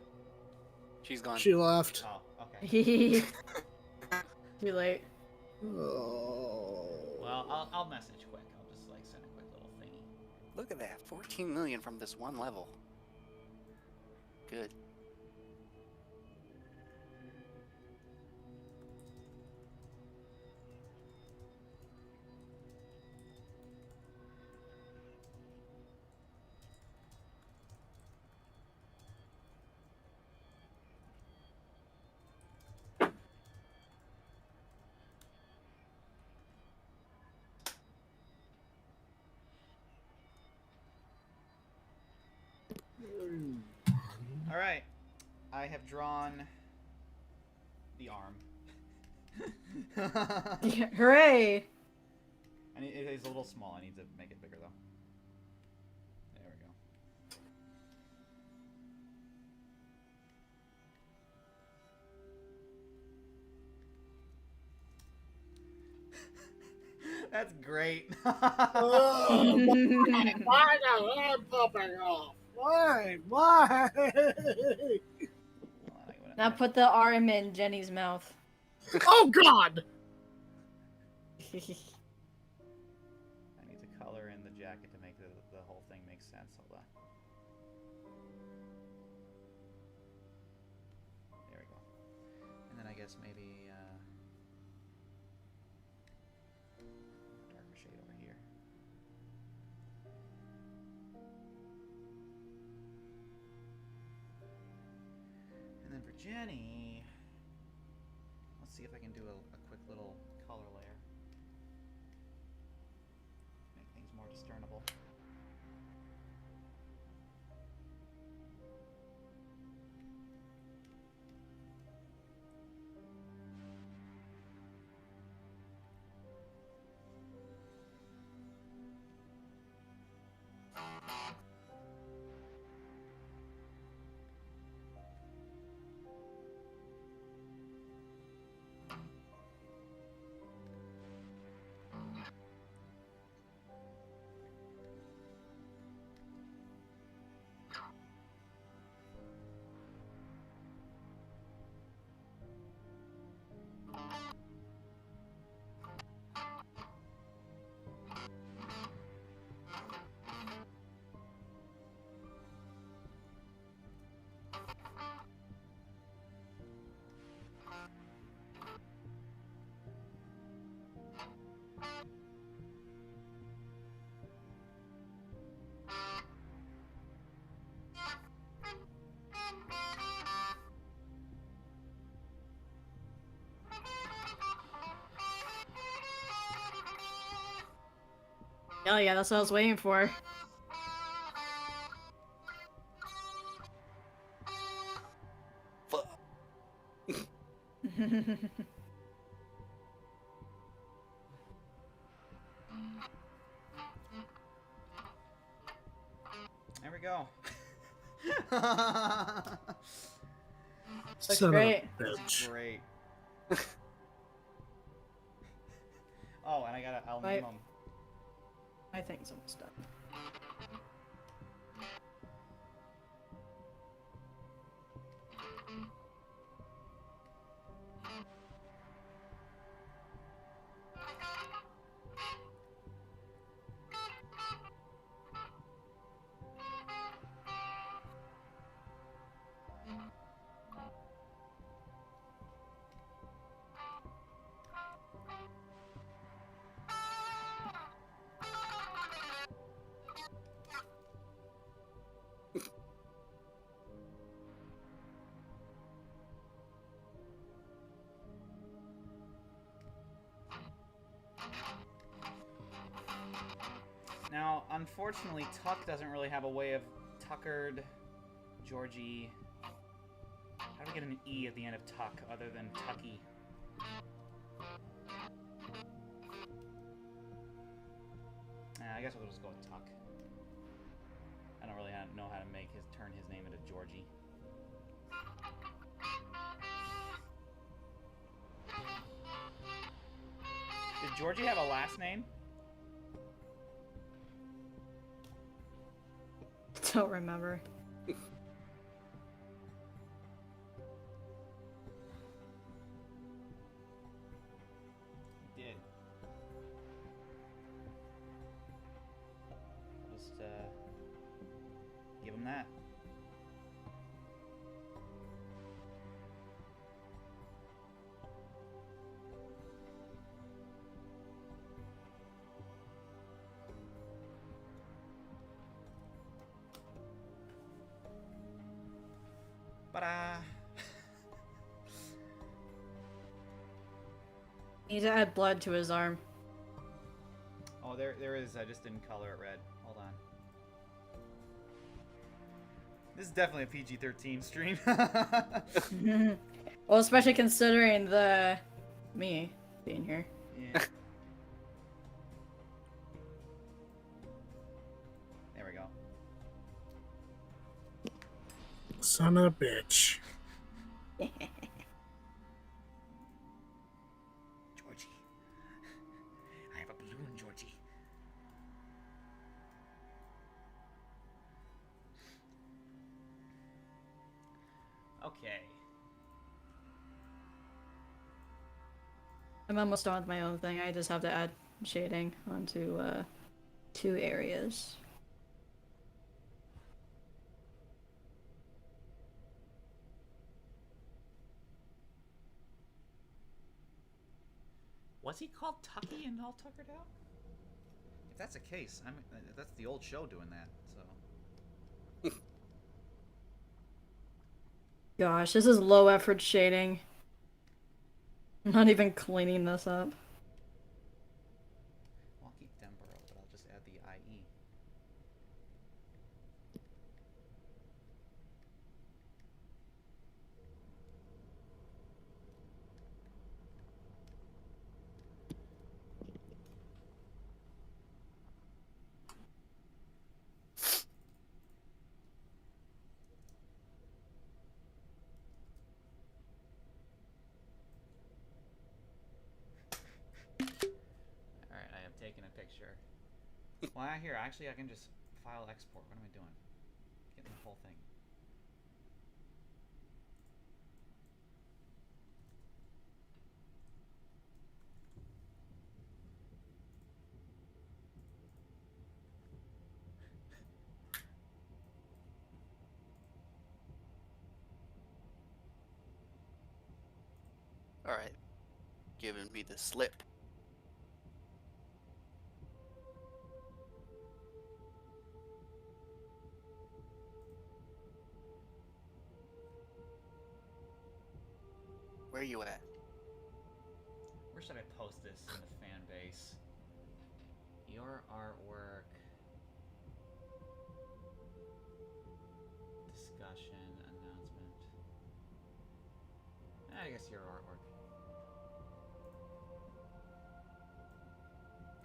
She's gone. She left. Oh, okay. Too late. Oh. Well, I'll message quick. I'll just like send a quick little thingy. Look at that, 14 million from this one level. Good. All right, I have drawn the arm. Yeah, hooray! It is a little small. I need to make it bigger though. There we go. That's great. Oh, why the head popping off? Why? Why? Now put the arm in Jenny's mouth. Oh God! I need to color in the jacket to make the whole thing make sense. Hold on. guess maybe darker shade over here. And then for Jenny, let's see if I can do a quick little color layer. Make things more discernible. Oh yeah, that's what I was waiting for. Fuck. There we go. Looks Son great. of a That's bitch. great. Oh, and I got I'll Right. name them. I think it's almost done. Now, unfortunately, Tuck doesn't really have a way of Tuckered, Georgie. How do we get an E at the end of Tuck other than Tucky? I guess we'll just go with Tuck. I don't really know how to turn his name into Georgie. Did Georgie have a last name? Don't remember. He did. Just give him that. Ta-da! Need to add blood to his arm. Oh, there is. I just didn't color it red. Hold on. This is definitely a PG-13 stream. Well, especially considering me being here. Yeah. There we go. Son of a bitch. Georgie. I have a balloon, Georgie. Okay. I'm almost done with my own thing. I just have to add shading onto 2 areas. Was he called Tucky and all tuckered out? If that's the case, that's the old show doing that. So. Gosh, this is low effort shading. I'm not even cleaning this up. Well, I'll keep Denborough, but I'll just add the IE. Alright, I have taken a picture. Well, here, actually, I can just file export. What am I doing? Getting the whole thing. All right, giving me the slip. Where you at? Where should I post this in the fan base? Your artwork. Discussion, announcement. I guess your artwork.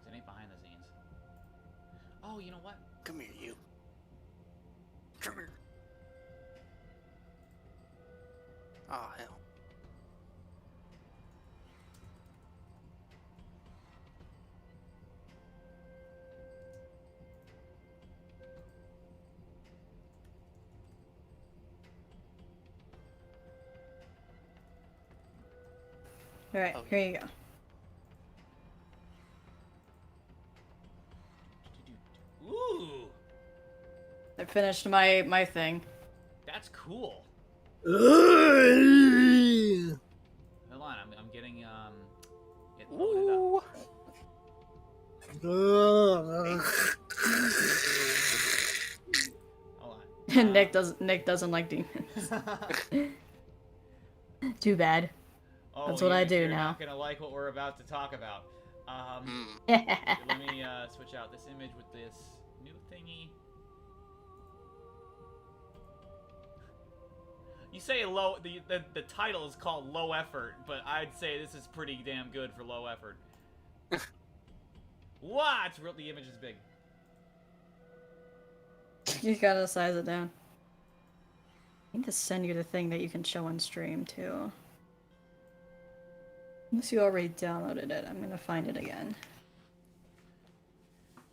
It ain't behind the scenes. Oh, you know what? Come here, you. Come here. Oh, hell. Alright, Oh, here you go. Ooh, I finished my thing. that's cool. Ugh. Hold on, I'm getting it loaded up. Ooh. Hold on. Nick doesn't like demons. Too bad. Oh, That's what I do you're now. not gonna like what we're about to talk about. Mm. Let me switch out this image with this new thingy. You say low. The title is called Low Effort, but I'd say this is pretty damn good for low effort. What? The image is big. You gotta size it down. I need to send you the thing that you can show on stream too. Unless you already downloaded it, I'm gonna find it again.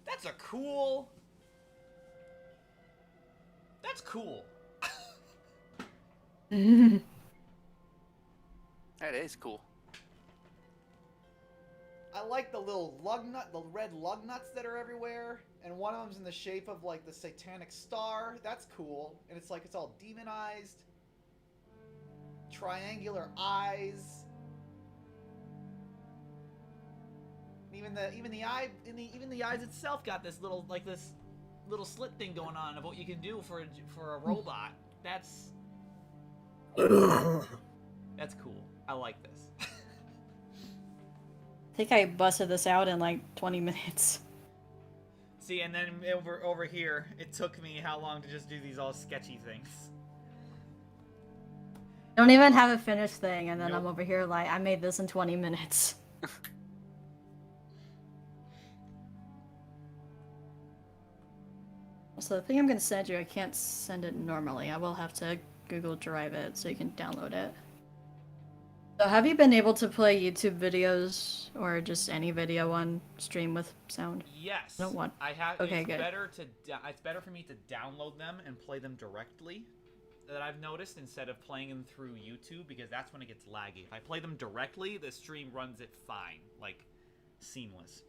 That's a cool. That's cool. That is cool. I like the little lug nut, the red lug nuts that are everywhere, and one of them's in the shape of like the satanic star. That's cool, and it's like it's all demonized. Triangular eyes. Even the eyes itself got this little little slit thing going on of what you can do for a robot. That's cool. I like this. I think I busted this out in like 20 minutes. See, and then over here, it took me how long to just do these all sketchy things. Don't even have a finished thing, and then Nope. I'm over here like, I made this in 20 minutes. So the thing I'm gonna send you, I can't send it normally. I will have to Google Drive it so you can download it. So have you been able to play YouTube videos or just any video on stream with sound? Yes. I don't want. I have. Okay, it's good. It's better for me to download them and play them directly. That I've noticed instead of playing them through YouTube, because that's when it gets laggy. If I play them directly, the stream runs it fine, like seamless.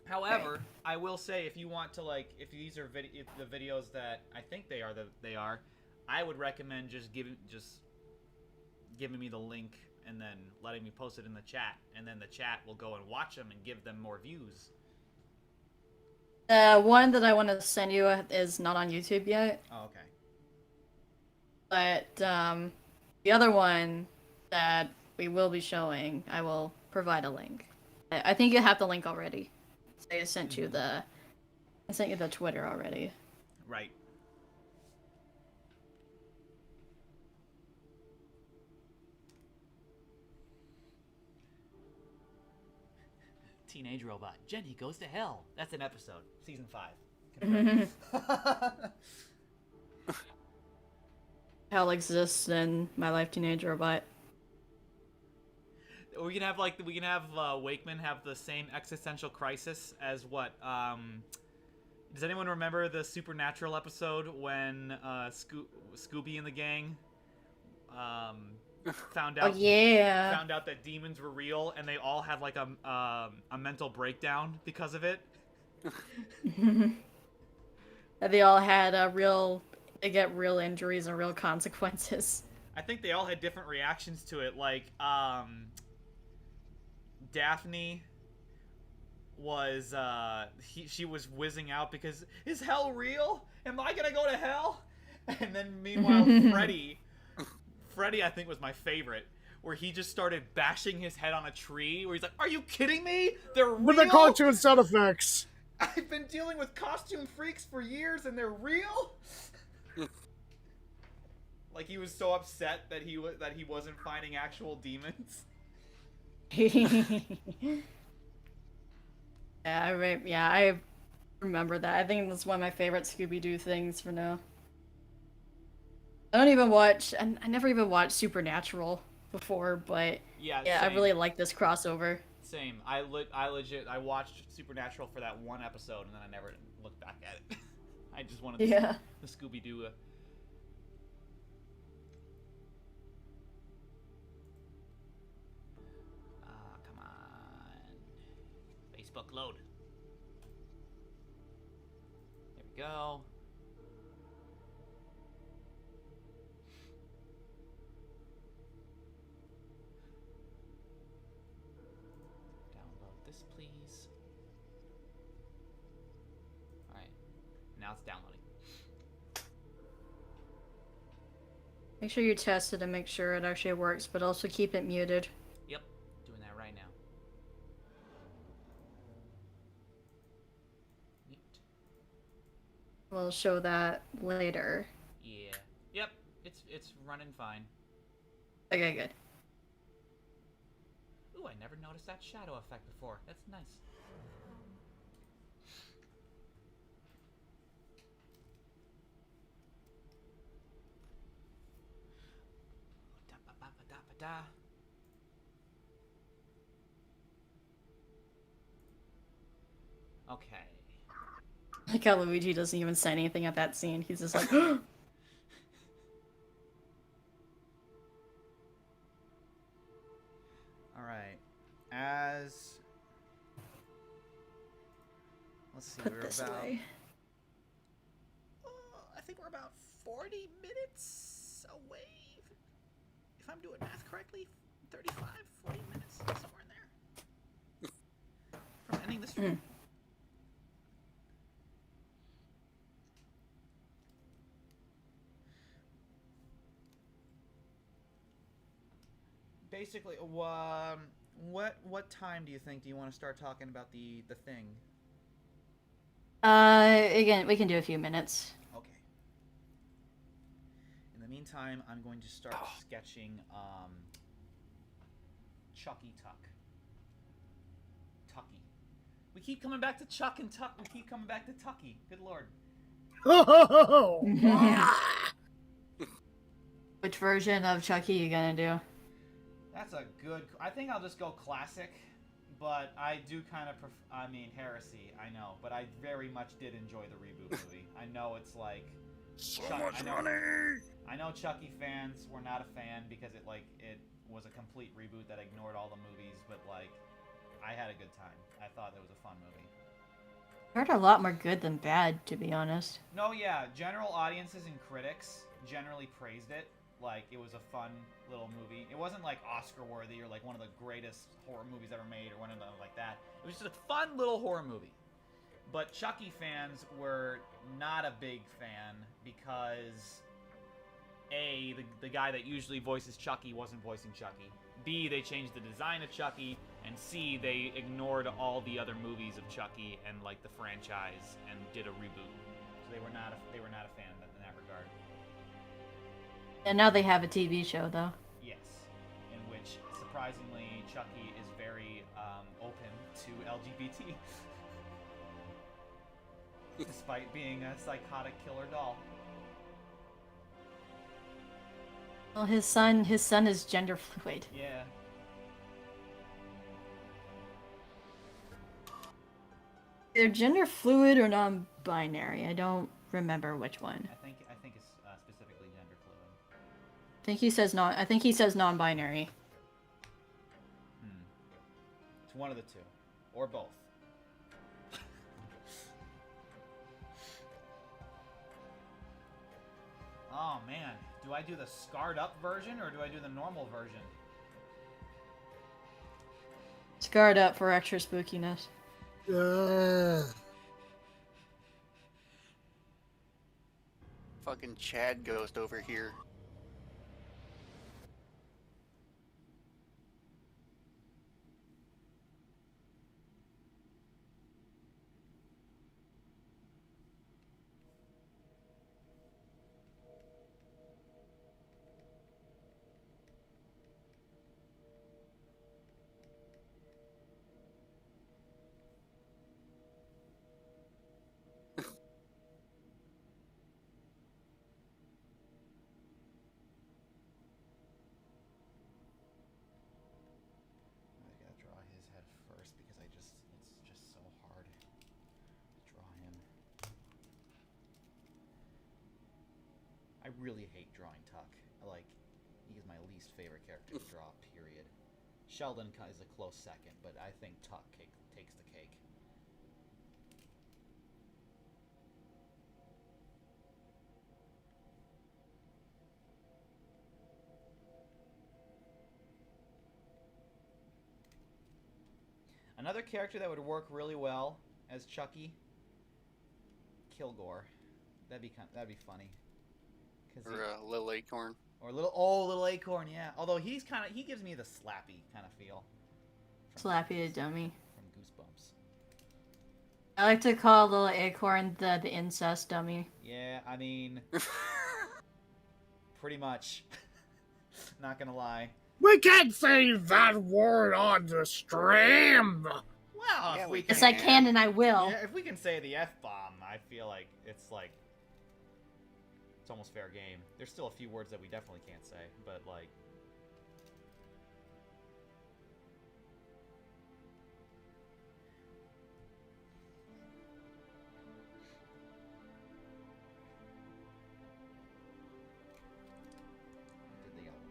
However, I will say if you want to if these are if the videos that I think they are, I would recommend just giving me the link and then letting me post it in the chat, and then the chat will go and watch them and give them more views. One that I want to send you is not on YouTube yet. Oh, okay. But the other one that we will be showing, I will provide a link. I think you have the link already. So I sent you the Twitter already. Right. Teenage robot. Jenny goes to hell. That's an episode. Season 5. Confirmed. Hell exists in My Life Teenage Robot. We can have Wakeman have the same existential crisis as what? Does anyone remember the Supernatural episode when Scooby and the gang found out? Oh yeah. Found out that demons were real, and they all had like a mental breakdown because of it. They all had they get real injuries and real consequences. I think they all had different reactions to it. Like, Daphne was, she was whizzing out because, is hell real? Am I gonna go to hell? And then meanwhile, Freddy I think was my favorite, where he just started bashing his head on a tree, where he's like, are you kidding me? They're real? With the cartoon sound effects. I've been dealing with costume freaks for years and they're real? Like he was so upset that he wasn't finding actual demons. I remember that. I think that's one of my favorite Scooby-Doo things for now. I never even watched Supernatural before, but yeah, I really like this crossover. Same. I watched Supernatural for that one episode and then I never looked back at it. I just wanted the Scooby-Doo. Come on. Facebook load. There we go. Download this, please. Alright. Now it's downloading. Make sure you test it and make sure it actually works, but also keep it muted. Yep. Doing that right now. Mute. We'll show that later. Yeah. Yep. It's running fine. Okay, good. Ooh, I never noticed that shadow effect before. That's nice. Da-ba-ba-ba-da-ba-da. Okay. Like how Luigi doesn't even say anything at that scene. He's just like, Alright. Let's see, put we're this about... away. I think we're about 40 minutes away. If I'm doing math correctly, 35, 40 minutes, somewhere in there. From ending the stream. Basically, what time do you want to start talking about the thing? Again, we can do a few minutes. Okay. In the meantime, I'm going to start sketching Chucky Tucky. We keep coming back to Chuck and Tuck. We keep coming back to Tucky. Good lord. Which version of Chucky you gonna do? That's a good... I think I'll just go classic, but I do kind of heresy, I know, but I very much did enjoy the reboot movie. I know it's like... So much money! I know Chucky fans were not a fan because it was a complete reboot that ignored all the movies, but like, I had a good time. I thought it was a fun movie. I heard a lot more good than bad, to be honest. No, yeah, general audiences and critics generally praised it. like it was a fun little movie. It wasn't like Oscar worthy or like one of the greatest horror movies ever made or one of them like that. It was just a fun little horror movie. But Chucky fans were not a big fan because A, the guy that usually voices Chucky wasn't voicing Chucky. B, they changed the design of Chucky, and C, they ignored all the other movies of Chucky and like the franchise and did a reboot. So they were not a fan in that regard. And now they have a TV show, though. Yes, in which surprisingly Chucky is very open to LGBT, despite being a psychotic killer doll. Well, his son is gender fluid. Yeah. They're gender fluid or non-binary. I don't remember which one. I think it's specifically gender fluid. I think he says non-binary. It's one of the two, or both. Oh man, do I do the scarred up version or do I do the normal version? Scarred up for extra spookiness. Fucking Chad Ghost over here. I gotta draw his head first because it's just so hard to draw him. I really hate drawing Tuck. He is my least favorite character to draw, period. Sheldon is a close second, but I think Tuck takes the cake. Another character that would work really well as Chucky, Kilgore. That'd be funny. Or Little Acorn. Or little Acorn, yeah. Although he gives me the Slappy kind of feel. Slappy the dummy. From Goosebumps. I like to call Little Acorn the incest dummy. Yeah, I mean, pretty much. Not gonna lie. We can't say that word on the stream. Well, Yeah, if we Yes, can, I can and I will. yeah, if we can say the F-bomb, I feel like it's almost fair game. There's still a few words that we definitely can't say, but like.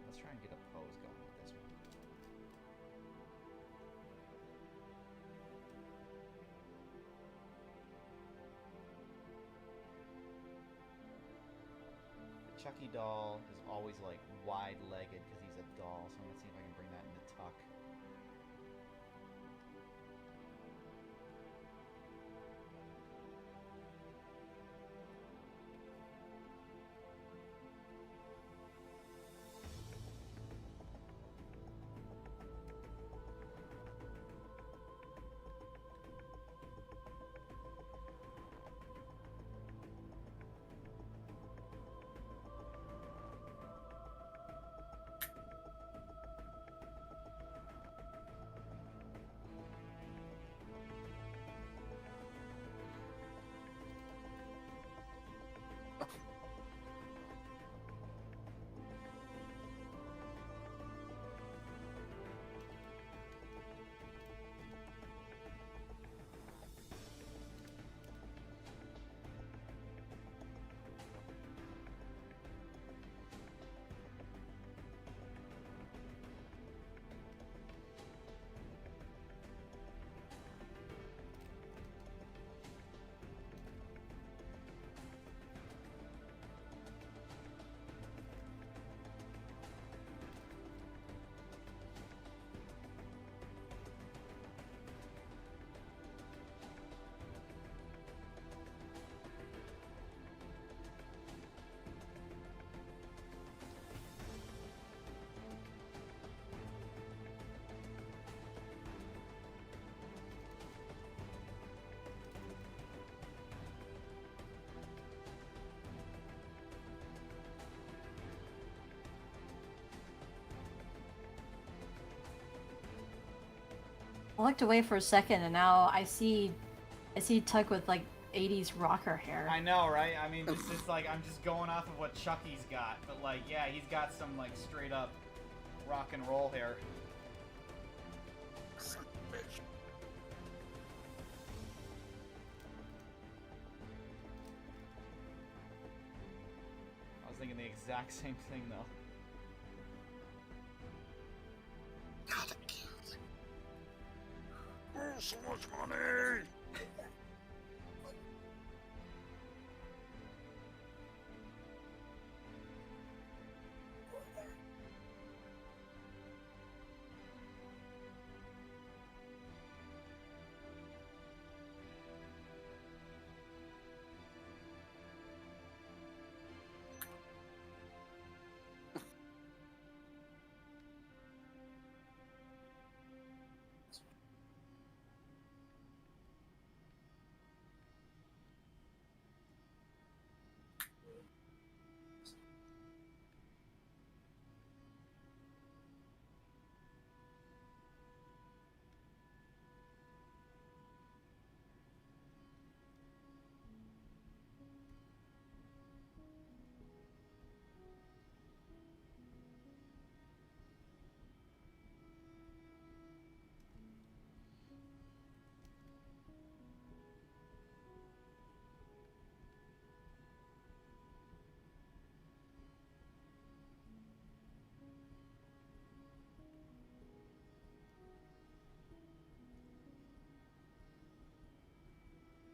Let's try and get a pose going with this one. The Chucky doll is always like wide-legged because he's a doll, so I'm gonna see if I can bring that into tuck. I looked away for a second, and now I see Tuck with like 80s rocker hair. I know, right? I mean, this is like, I'm just going off of what Chucky's got, but like, yeah, he's got some like straight up rock and roll hair. I was thinking the exact same thing though. God, I can't. Oh, so much money!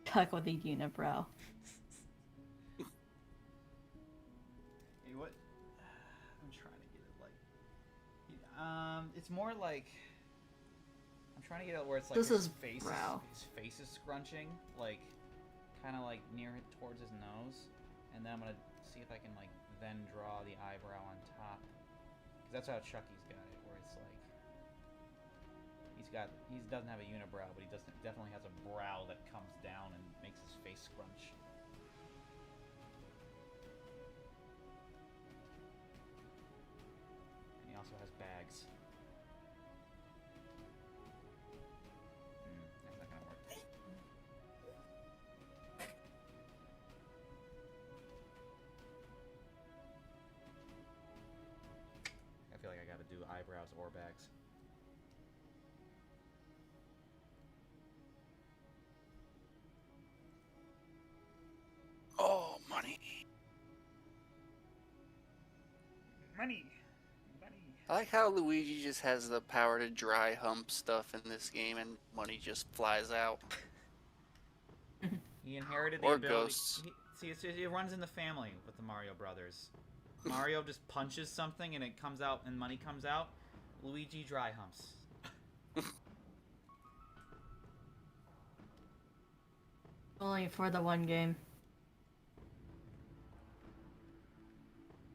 Tuck with a unibrow. Hey, what? I'm trying to get it like. It's more like. I'm trying to get it where it's like This is face. brow. His face is scrunching, like, kind of like near it towards his nose, and then I'm gonna see if I can like then draw the eyebrow on top, because that's how Chucky's got it, where it's like. He doesn't have a unibrow, but he definitely has a brow that comes down and makes his face scrunch. And he also has bags. That's not gonna work. I feel like I gotta do eyebrows or bags. Oh, money. Money! I like how Luigi just has the power to dry hump stuff in this game and money just flies out. He inherited the Or ability. ghosts. It runs in the family with the Mario brothers. Mario just punches something and it comes out and money comes out. Luigi dry humps. Only for the one game.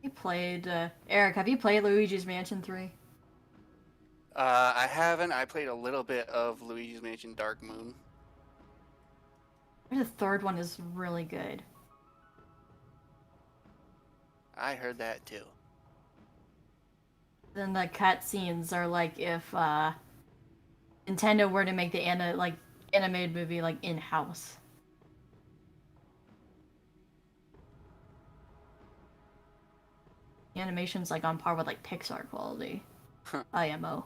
You played, Eric, have you played Luigi's Mansion 3? I haven't. I played a little bit of Luigi's Mansion Dark Moon. The third one is really good. I heard that too. Then the cutscenes are like if, Nintendo were to make the animated movie, like, in-house. The animation's, like, on par with, like, Pixar quality. IMO.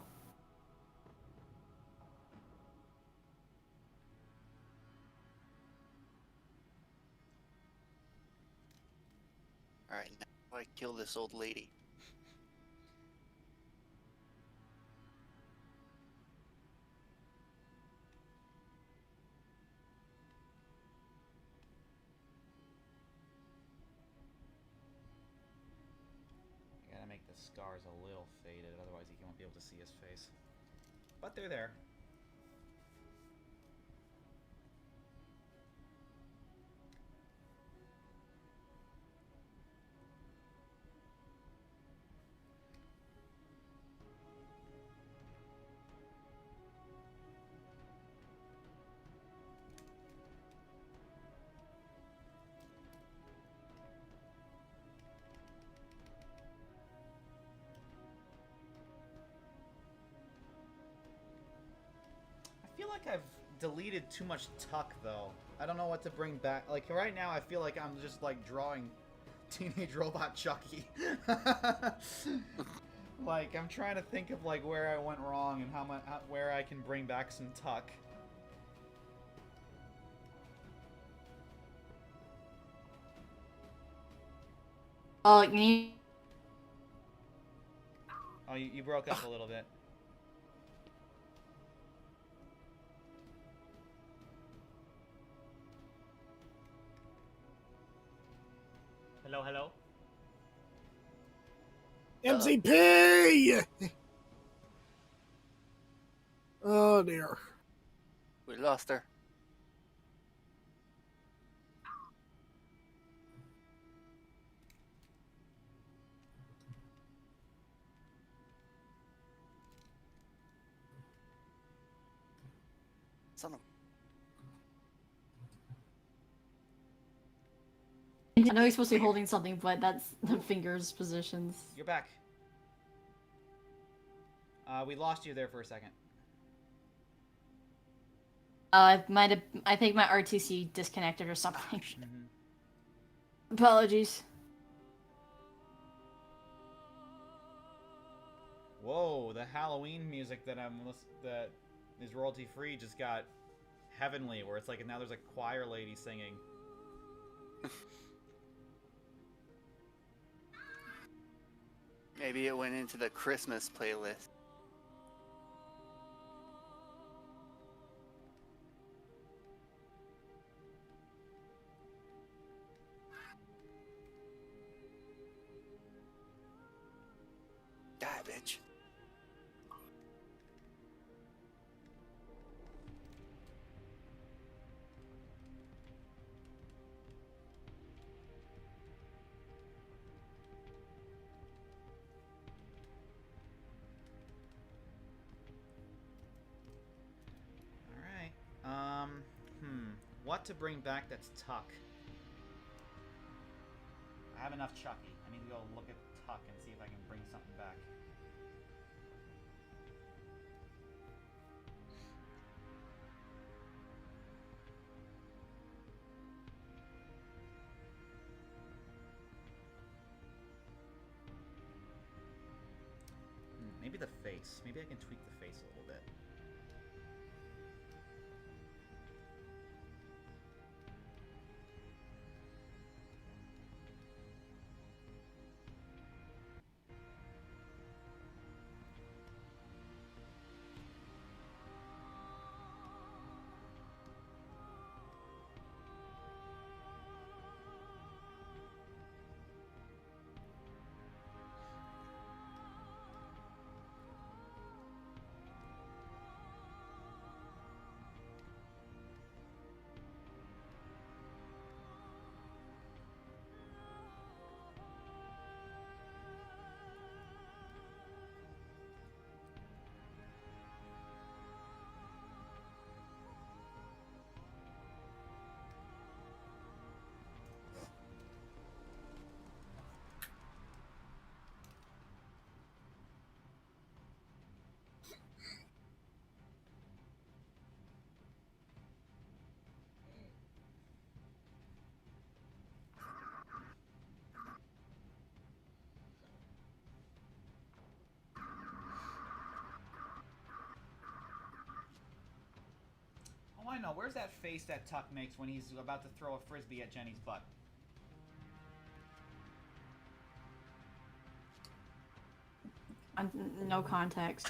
Alright, now I kill this old lady. I gotta make the scars a little faded, otherwise he won't be able to see his face. But they're there. like I've deleted too much Tuck, though. I don't know what to bring back. Like, right now, I feel like I'm just, like, drawing Teenage Robot Chucky. Like, I'm trying to think of, like, where I went wrong and where I can bring back some Tuck. Oh, Oh, you broke up a little bit. Hello, hello? MCP! Oh dear. We lost her. Son of... I know he's supposed to be holding something, but that's the fingers positions. You're back. We lost you there for a second. I think my RTC disconnected or something. Mm-hmm. Apologies. Whoa, the Halloween music that that is royalty free just got heavenly, where it's like now there's a choir lady singing. Maybe it went into the Christmas playlist. Die, bitch. What to bring back that's Tuck? I have enough Chucky. I need to go look at Tuck and see if I can bring something back. Maybe the face. Maybe I can tweak the face a little bit. Oh, I know. Where's that face that Tuck makes when he's about to throw a frisbee at Jenny's butt? No context.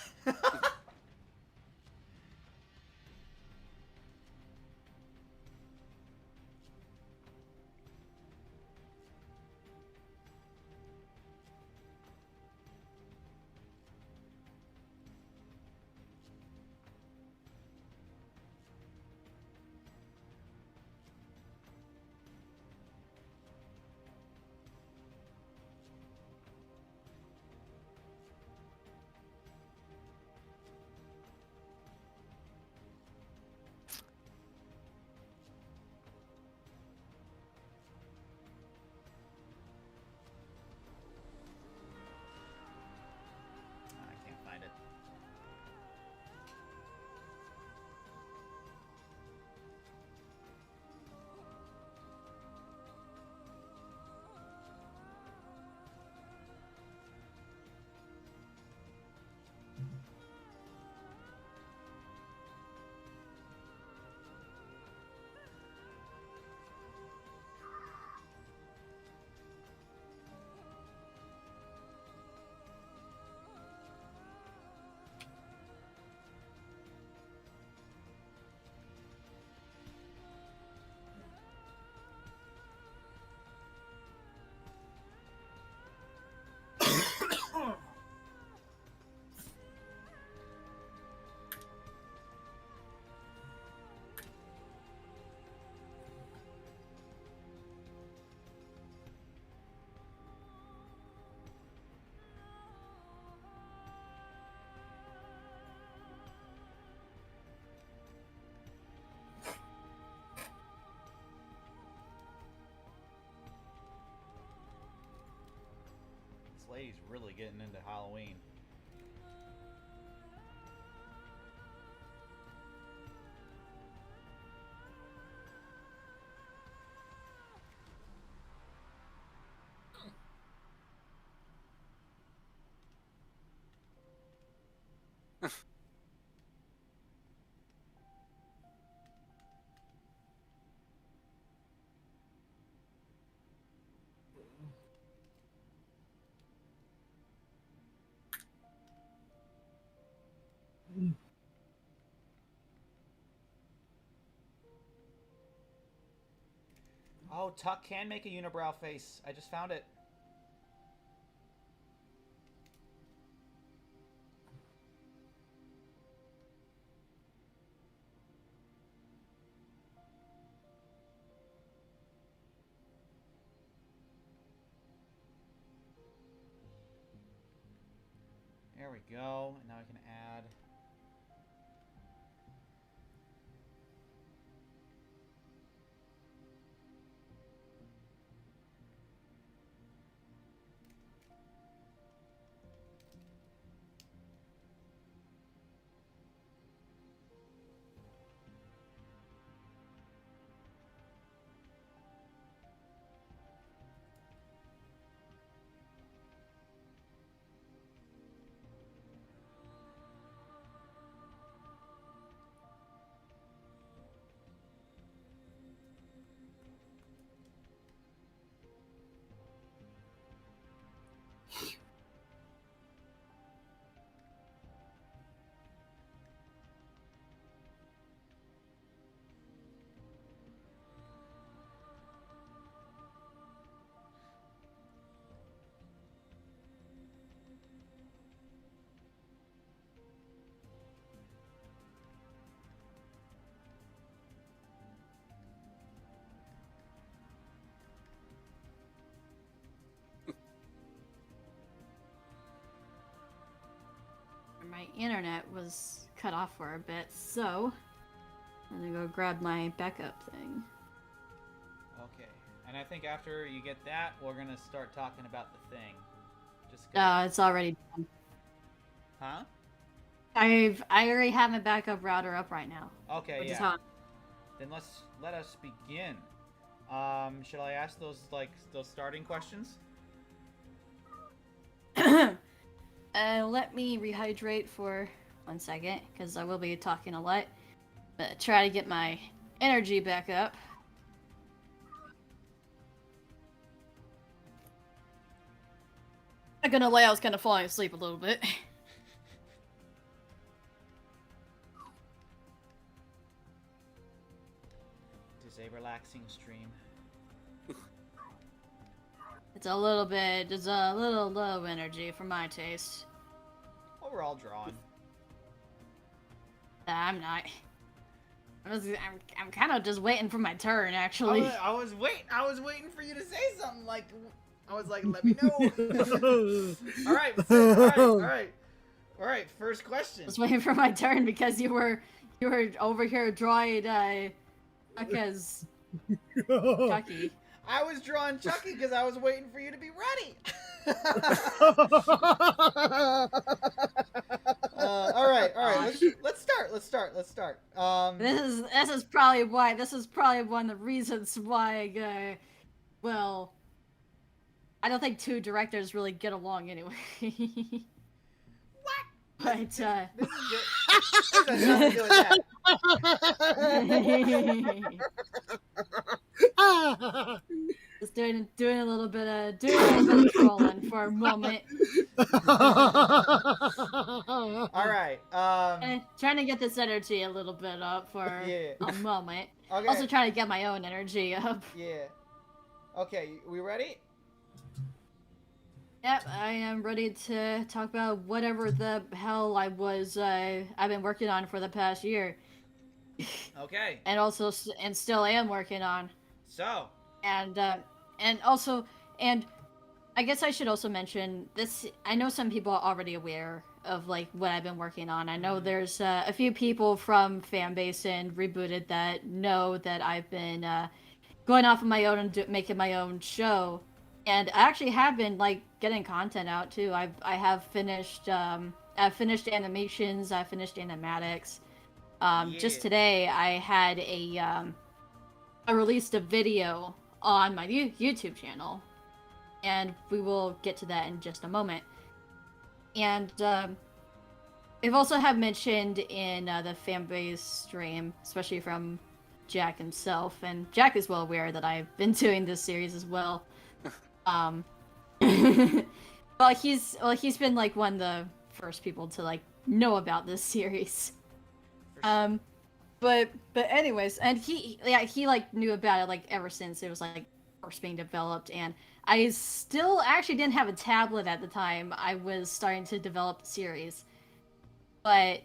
lady's really getting into Halloween. Oh, Tuck can make a unibrow face. I just found it. There we go. And now I can add... My internet was cut off for a bit, so I'm gonna go grab my backup thing. Okay. And I think after you get that, we're gonna start talking about the thing. Just It's already done. Huh? I already have my backup router up right now. Okay, Which is yeah. how Then let us begin. Should I ask those starting questions? Let me rehydrate for 1 second, because I will be talking a lot. But try to get my energy back up. I'm gonna lie, I was kind of falling asleep a little bit. It is a relaxing stream. It's a little low energy for my taste. Oh, we're all drawn. I'm not. I'm kind of just waiting for my turn, actually. I was waiting for you to say something like, I was like, let me know. All right. First question. I was waiting for my turn because you were over here drawing Chucky's Chucky. I was drawing Chucky because I was waiting for you to be ready. All right. Let's start. This is probably one of the reasons why. Well, I don't think two directors really get along anyway. What? But This is good. This has nothing to do with that. Just doing a little bit of trolling for a moment. All right. Trying to get this energy a little bit up for a moment. Okay. Also trying to get my own energy up. Yeah. Okay, we ready? Yep, I am ready to talk about whatever the hell I've been working on for the past year. Okay. And still am working on. So. And I guess I should also mention this. I know some people are already aware of like what I've been working on. I know there's a few people from Fanbase and Rebooted that know that I've been going off on my own and making my own show. And I actually have been like getting content out too. I have finished I've finished animations, I've finished animatics. Just today I had I released a video on my YouTube channel, and we will get to that in just a moment. And I've also have mentioned in the fanbase stream, especially from Jack himself, and Jack is well aware that I've been doing this series as well. Well, he's been like one of the first people to like know about this series. But anyways, and he like knew about it like ever since it was like first being developed, and I still actually didn't have a tablet at the time I was starting to develop the series. But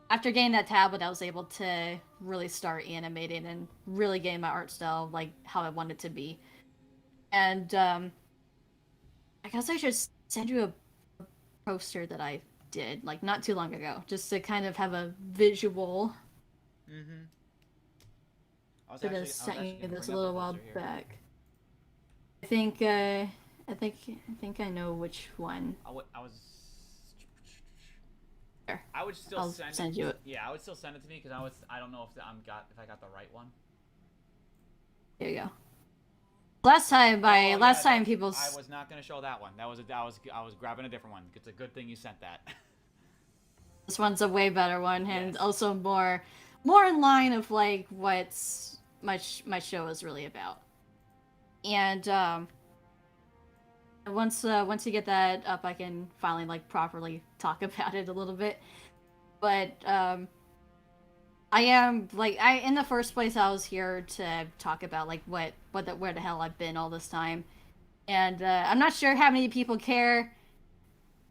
after getting that tablet, I was able to really start animating and really getting my art style like how I want it to be. And I guess I should send you a poster that I did like not too long ago, just to kind of have a visual. Mm-hmm. I Should have sent you this a little while back. I think I know which one. I would still I'll send you it. Yeah, I would still send it to me because I don't know if I got the right one. There you go. Last time people. I was not gonna show that one. I was grabbing a different one. It's a good thing you sent that. This one's a way better one, and also more in line of like what's my show is really about. And once you get that up, I can finally like properly talk about it a little bit. But I am like in the first place I was here to talk about like where the hell I've been all this time, and I'm not sure how many people care.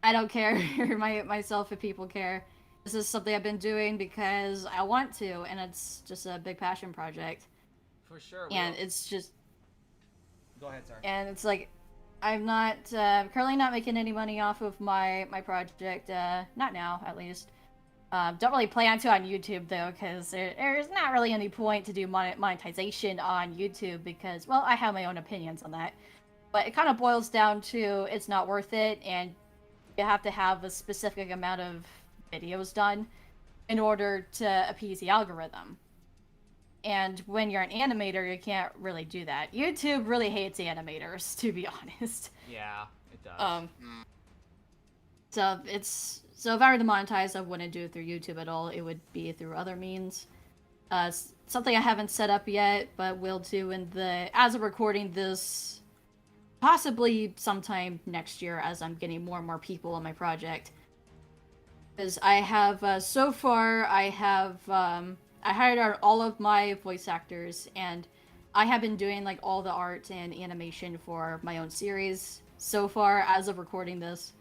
I don't care myself if people care. This is something I've been doing because I want to, and it's just a big passion project. For sure. And it's just. Go ahead, sorry. And it's like, I'm not currently not making any money off of my project. Not now, at least. Don't really plan to on YouTube though, because there's not really any point to do monetization on YouTube because, well, I have my own opinions on that. But it kind of boils down to it's not worth it, and you have to have a specific amount of videos done in order to appease the algorithm. And when you're an animator, you can't really do that. YouTube really hates animators, to be honest. Yeah, it does. So if I were to monetize, I wouldn't do it through YouTube at all. It would be through other means. Something I haven't set up yet, but will do as of recording this, possibly sometime next year as I'm getting more and more people on my project. Because I have, so far, I hired out all of my voice actors, and I have been doing like all the art and animation for my own series so far as of recording this.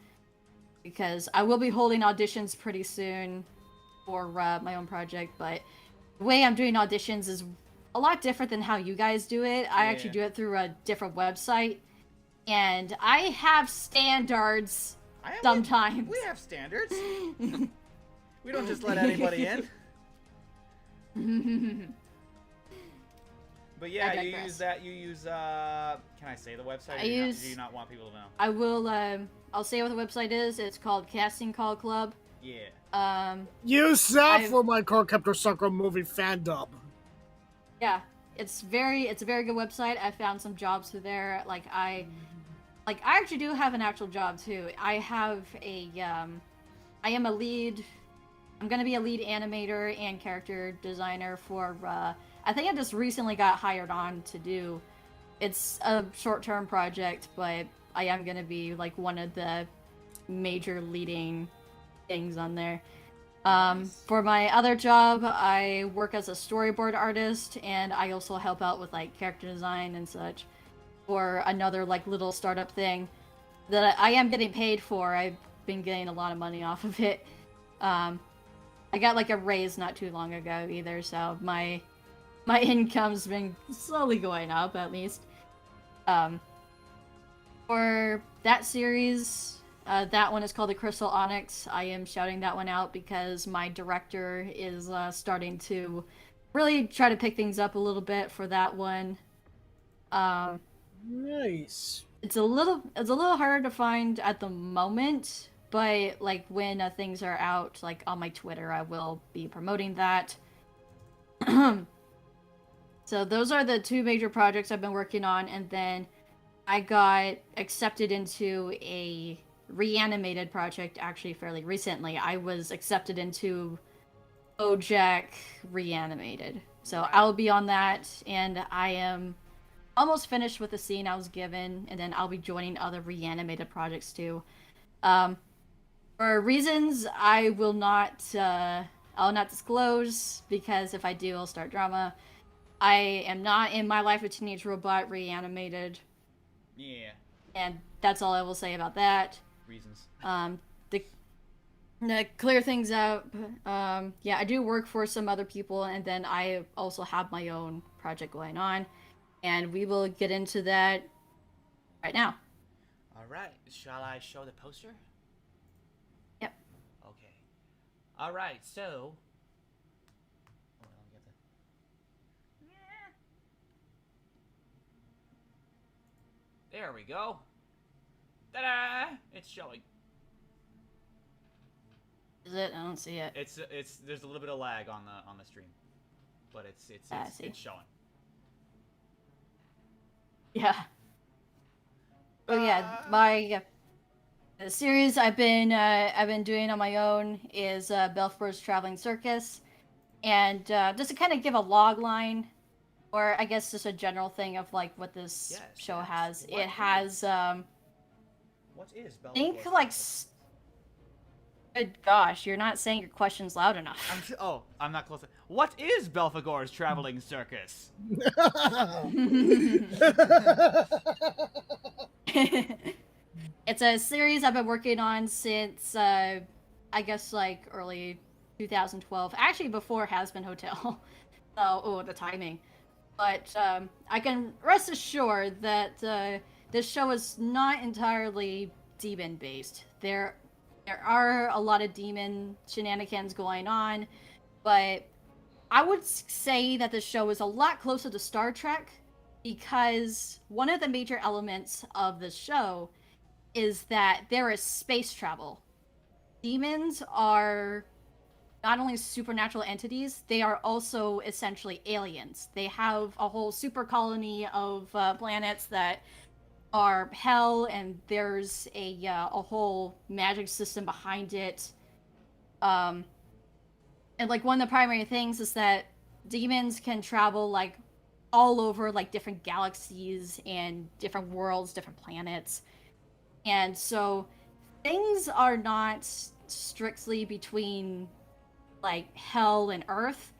Because I will be holding auditions pretty soon for my own project, but the way I'm doing auditions is a lot different than how you guys do it. I actually do it through a different website, and I have standards sometimes. We have standards. We don't just let anybody in. But yeah, you use that. You use. Can I say the website? Do you not want people to know? I will. I'll say what the website is. It's called Casting Call Club. Yeah. Use that for my Cardcaptor Sakura movie fandom. Yeah, it's a very good website. I found some jobs through there. I actually do have an actual job too. I have I am a lead. I'm gonna be a lead animator and character designer for. I think I just recently got hired on to do. It's a short-term project, but I am gonna be like one of the major leading things on there. For my other job, I work as a storyboard artist, and I also help out with like character design and such for another like little startup thing that I am getting paid for. I've been getting a lot of money off of it. I got like a raise not too long ago either, so my income's been slowly going up at least. For that series, that one is called The Crystal Onyx. I am shouting that one out because my director is starting to really try to pick things up a little bit for that one. Nice. it's a little harder to find at the moment, but like when things are out, like on my Twitter, I will be promoting that. So those are the two major projects I've been working on, and then I got accepted into a reanimated project actually fairly recently. I was accepted into BoJack Reanimated. So Right. I'll be on that, and I am almost finished with the scene I was given, and then I'll be joining other reanimated projects too. For reasons I'll not disclose, because if I do, I'll start drama. I am not in My Life a Teenage Robot Reanimated, Yeah. and that's all I will say about that. Reasons. To clear things up, yeah, I do work for some other people, and then I also have my own project going on, and we will get into that right now. All right. Shall I show the poster? Yep. Okay. All right. So. Oh, let me get the... There we go. Ta-da! It's showing. Is it? I don't see it. It's there's a little bit of lag on the stream, but it's see. showing. Yeah. Oh yeah, my the series I've been doing on my own is Belford's Traveling Circus, and just to kind of give a log line, or I guess just a general thing of like what this Yes, show yes. has. What It has What is Bella? think like good gosh, you're not saying your questions loud enough. I'm not close. What is Belphegor's Traveling Circus? It's a series I've been working on since I guess like early 2012, actually before Has Been Hotel. So, the timing. But I can rest assured that this show is not entirely demon based. There are a lot of demon shenanigans going on, but I would say that the show is a lot closer to Star Trek, because one of the major elements of the show is that there is space travel. Demons are not only supernatural entities, they are also essentially aliens. They have a whole super colony of planets that are hell, and there's a whole magic system behind it. And like one of the primary things is that demons can travel like all over like different galaxies and different worlds, different planets. And so things are not strictly between like hell and earth.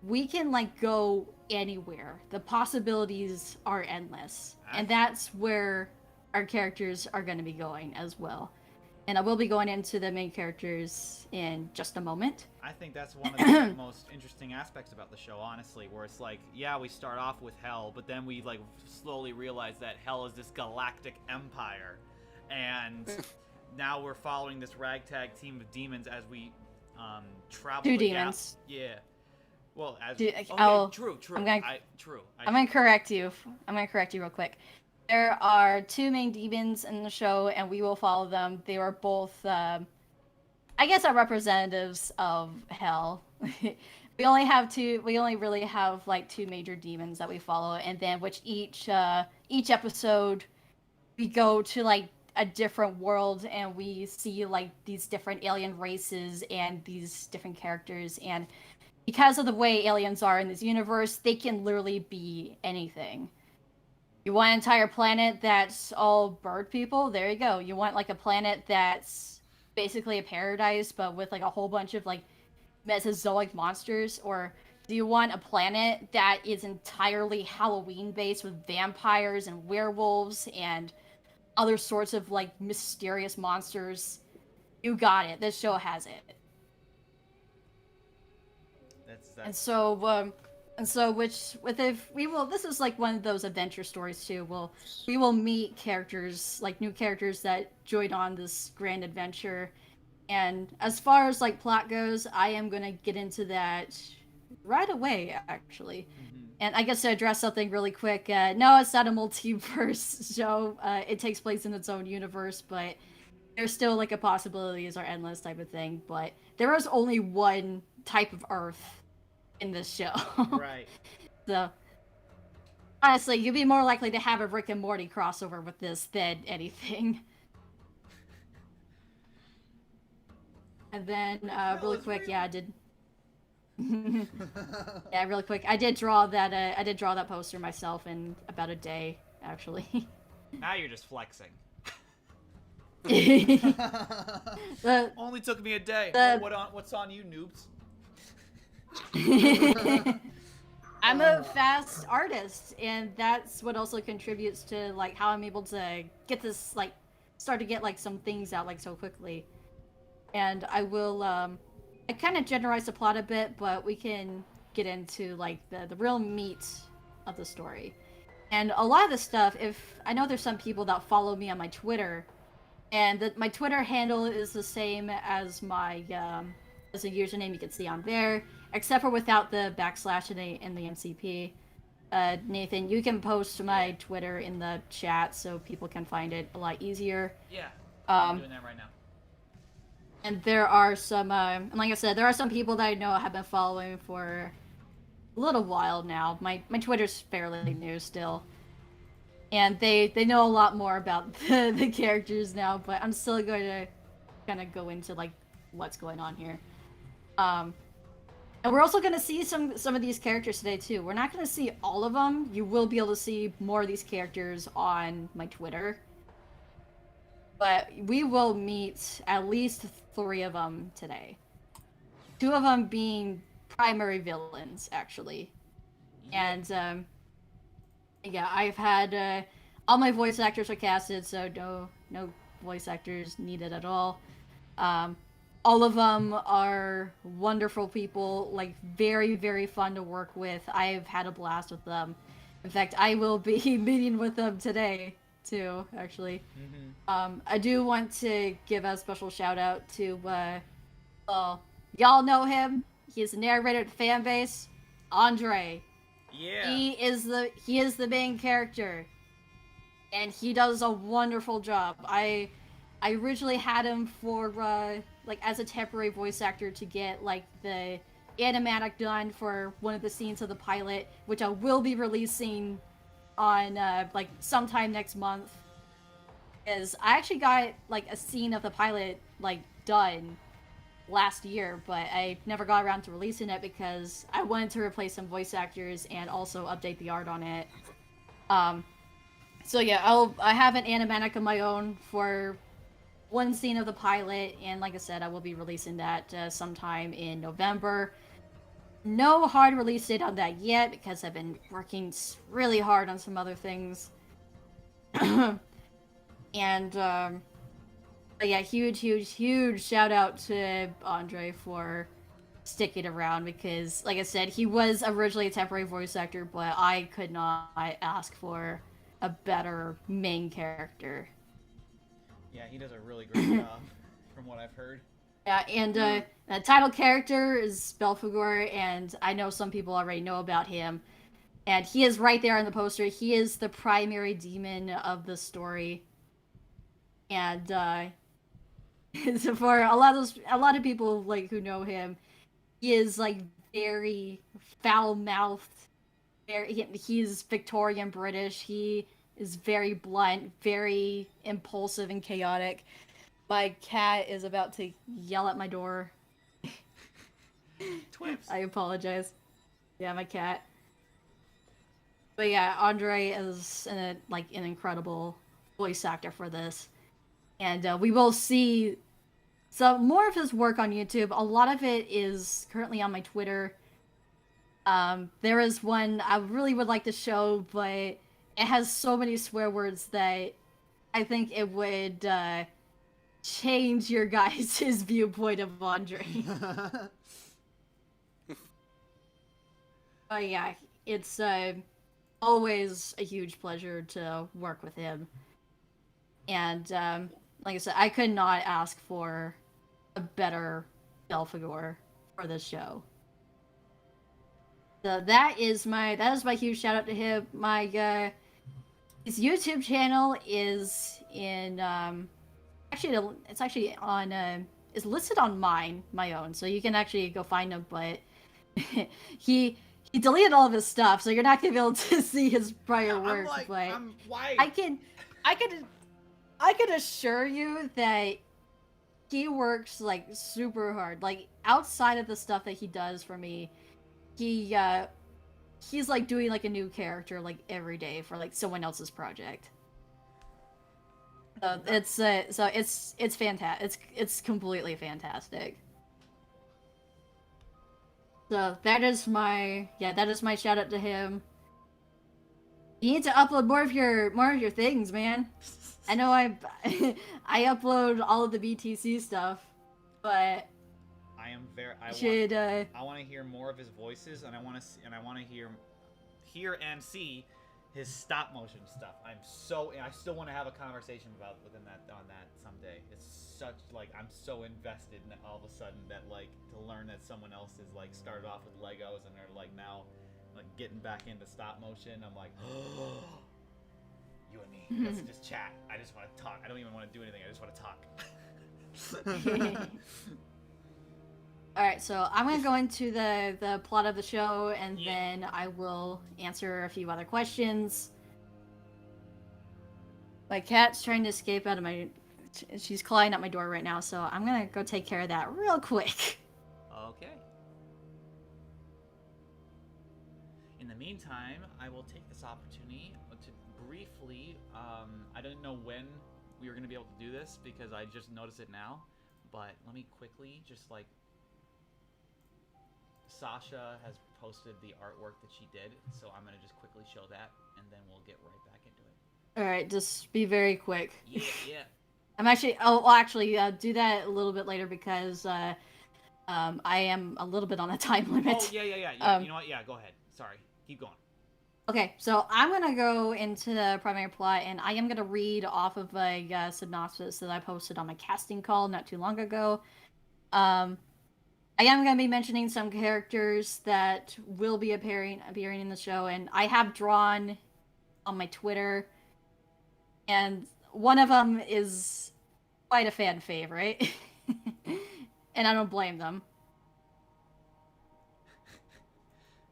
We can like go anywhere. The possibilities are endless. And that's where our characters are going to be going as well. And I will be going into the main characters in just a moment. I think that's one of the most interesting aspects about the show, honestly, where it's like, yeah, we start off with hell, but then we like slowly realize that hell is this galactic empire, and now we're following this ragtag team of demons as we travel. Two demons. Yeah. Well, as true. I'm gonna correct you. I'm gonna correct you real quick. There are two main demons in the show, and we will follow them. They are both, I guess, are representatives of hell. We only really have like two major demons that we follow, and then which each episode we go to like a different world, and we see like these different alien races and these different characters. And because of the way aliens are in this universe, they can literally be anything. You want an entire planet that's all bird people? There you go. You want like a planet that's basically a paradise, but with like a whole bunch of like Mesozoic monsters? Or do you want a planet that is entirely Halloween based with vampires and werewolves and other sorts of like mysterious monsters? You got it. This show has it. And so this is like one of those adventure stories too. We will meet characters, like new characters that join on this grand adventure. And as far as like plot goes, I am gonna get into that right away, actually. And I guess to address something really quick, no, it's not a multiverse show. It takes place in its own universe, but there's still like a possibilities are endless type of thing. But there is only one type of Earth in this show. Right. So honestly, you'd be more likely to have a Rick and Morty crossover with this than anything. And then, really quick, yeah, I did. Yeah, really quick. I did draw that. I did draw that poster myself in about a day, actually. Now you're just flexing. Only took me a day. What's on you, noobs? I'm a fast artist, and that's what also contributes to like how I'm able to get this like start to get like some things out like so quickly. And I will I kind of generalize the plot a bit, but we can get into like the real meat of the story. And a lot of the stuff, if I know there's some people that follow me on my Twitter, and my Twitter handle is the same as my as a username you can see on there, except for without the backslash in the MCP. Nathan, you can post my Twitter in the chat so people can find it a lot easier. Yeah, I'm doing that right now. And there are some, and like I said, there are some people that I know have been following for a little while now. My Twitter's fairly new still. And they know a lot more about the characters now, but I'm still going to kind of go into, like, what's going on here. And we're also going to see some of these characters today, too. We're not going to see all of them. You will be able to see more of these characters on my Twitter. But we will meet at least 3 of them today. 2 of them being primary villains, actually. And, yeah, I've had, all my voice actors are casted, so no voice actors needed at all. All of them are wonderful people, like, very, very fun to work with. I've had a blast with them. In fact, I will be meeting with them today, too, actually. Mm-hmm. I do want to give a special shout out to, y'all know him. He's the narrator at the fan base, Andre. Yeah. He is the main character, and he does a wonderful job. I originally had him for like as a temporary voice actor to get like the animatic done for one of the scenes of the pilot, which I will be releasing on like sometime next month. Is I actually got like a scene of the pilot like done last year, but I never got around to releasing it because I wanted to replace some voice actors and also update the art on it. So yeah, I have an animatic of my own for one scene of the pilot, and like I said, I will be releasing that sometime in November. No hard release date on that yet because I've been working really hard on some other things. And but yeah, huge shout out to Andre for sticking around because, like I said, he was originally a temporary voice actor, but I could not ask for a better main character. Yeah, he does a really great job, from what I've heard. Yeah, and the title character is Belphegor, and I know some people already know about him. And he is right there on the poster. He is the primary demon of the story. And so for a lot of people like who know him, he is like very foul-mouthed. He's Victorian British. He is very blunt, very impulsive and chaotic. My cat is about to yell at my door. Twips. I apologize. Yeah, my cat. But yeah, Andre is an incredible voice actor for this. And we will see some more of his work on YouTube. A lot of it is currently on my Twitter. There is one I really would like to show, but it has so many swear words that I think it would change your guys' viewpoint of Andre. But yeah, it's always a huge pleasure to work with him. And like I said, I could not ask for a better Belphegor for this show. So that is my huge shout out to him. My his YouTube channel is in it's actually on is listed on my own, so you can actually go find him. But he deleted all of his stuff, so you're not gonna be able to see his prior work. But why? I can assure you that he works like super hard. Like outside of the stuff that he does for me, he's like doing like a new character like every day for like someone else's project. So it's fantastic. It's completely fantastic. So that is my shout out to him. You need to upload more of your things, man. I know I upload all of the BTC stuff, but I want to hear more of his voices, and I want to hear and see his stop motion stuff. I still want to have a conversation on that someday. It's such like I'm so invested in all of a sudden that like to learn that someone else has like started off with Legos and they're like now like getting back into stop motion. I'm like, oh, you and me, let's just chat. I just want to talk. I don't even want to do anything. I just want to talk. Alright, so I'm gonna go into the plot of the show, and then I will answer a few other questions. My cat's trying to escape out of my... She's clawing at my door right now, so I'm gonna go take care of that real quick. Okay. In the meantime, I will take this opportunity to briefly... I didn't know when we were gonna be able to do this, because I just noticed it now, but let me quickly just like... Sasha has posted the artwork that she did, so I'm going to just quickly show that, and then we'll get right back into it. Alright, just be very quick. Yeah. I'm actually... I'll actually do that a little bit later, because I am a little bit on a time limit. Oh, yeah. You know what? Yeah, go ahead. Sorry. Keep going. Okay, so I'm going to go into the primary plot, and I am going to read off of a synopsis that I posted on my casting call not too long ago. I am going to be mentioning some characters that will be appearing in the show, and I have drawn on my Twitter, and one of them is quite a fan favorite, and I don't blame them.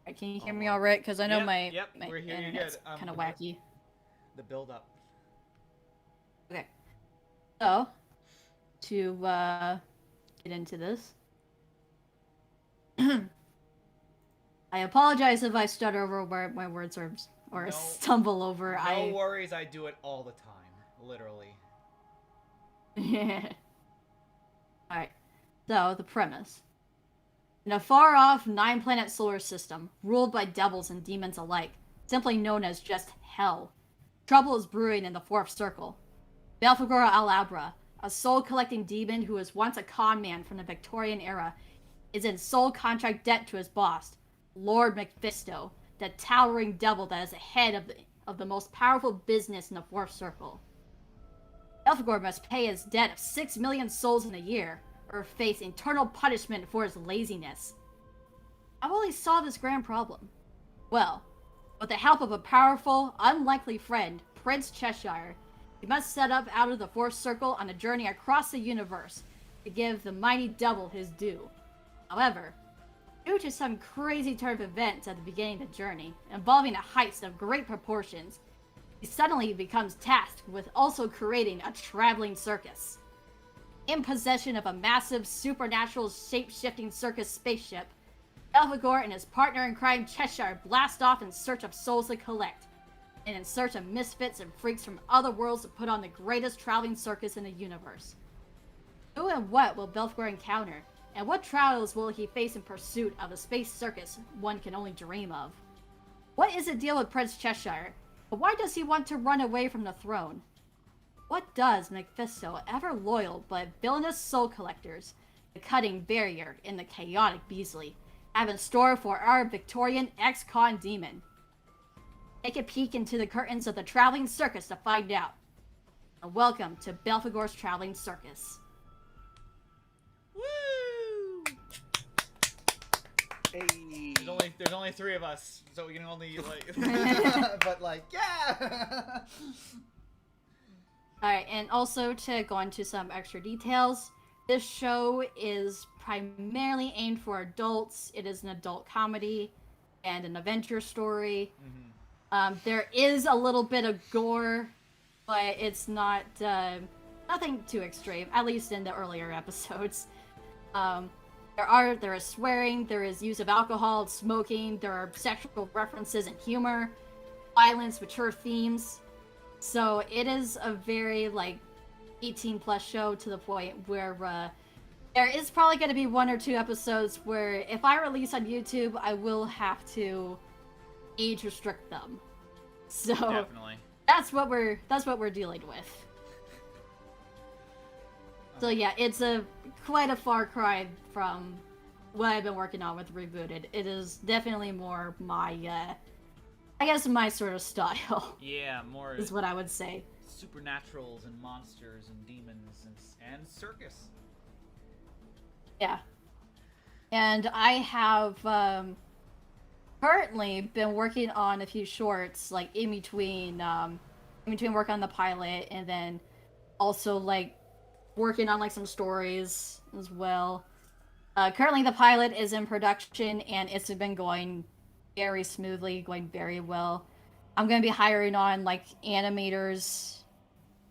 Right, can you hear me all right? Because I know my internet's kind of wacky. The build-up. Okay. So, to get into this. I apologize if I stutter over my words or stumble over. No worries, I do it all the time, literally. Alright, so the premise. In a far-off 9-planet solar system, ruled by devils and demons alike, simply known as just Hell, trouble is brewing in the Fourth Circle. Belphegor Alabra, a soul-collecting demon who was once a con man from the Victorian era, is in sole contract debt to his boss, Lord Mephisto, the towering devil that is the head of the most powerful business in the Fourth Circle. Belphegor must pay his debt of 6 million souls in a year, or face eternal punishment for his laziness. How will he solve this grand problem? Well, with the help of a powerful, unlikely friend, Prince Cheshire, he must set up out of the Fourth Circle on a journey across the universe to give the mighty devil his due. However, due to some crazy turn of events at the beginning of the journey, involving a heist of great proportions, he suddenly becomes tasked with also creating a traveling circus. In possession of a massive, supernatural, shape-shifting circus spaceship, Belphegor and his partner in crime Cheshire blast off in search of souls to collect, and in search of misfits and freaks from other worlds to put on the greatest traveling circus in the universe. Who and what will Belphegor encounter? And what trials will he face in pursuit of a space circus one can only dream of? What is the deal with Prince Cheshire? But why does he want to run away from the throne? What does Mephisto, ever loyal but villainous soul collectors, the cutting barrier in the chaotic Beasley, have in store for our Victorian ex-con demon? Take a peek into the curtains of the traveling circus to find out. And welcome to Belphegor's Traveling Circus. Woo! Hey. There's only 3 of us, so we can only like. But like, yeah. Alright, and also to go into some extra details, this show is primarily aimed for adults. It is an adult comedy and an adventure story. There is a little bit of gore, but it's not nothing too extreme, at least in the earlier episodes. There is swearing, there is use of alcohol, smoking, there are sexual references and humor, violence, mature themes. So it is a very, like, 18-plus show to the point where there is probably going to be 1 or 2 episodes where if I release on YouTube, I will have to age restrict them. So Definitely. that's what we're dealing with. So yeah, it's quite a far cry from what I've been working on with Rebooted. It is definitely more my I guess my sort of style. Yeah, more is what I would say. Supernaturals and monsters and demons and circus. Yeah. And I have currently been working on a few shorts, like in between work on the pilot and then also like working on like some stories as well. Currently the pilot is in production and it's been going very smoothly, going very well. I'm going to be hiring on like animators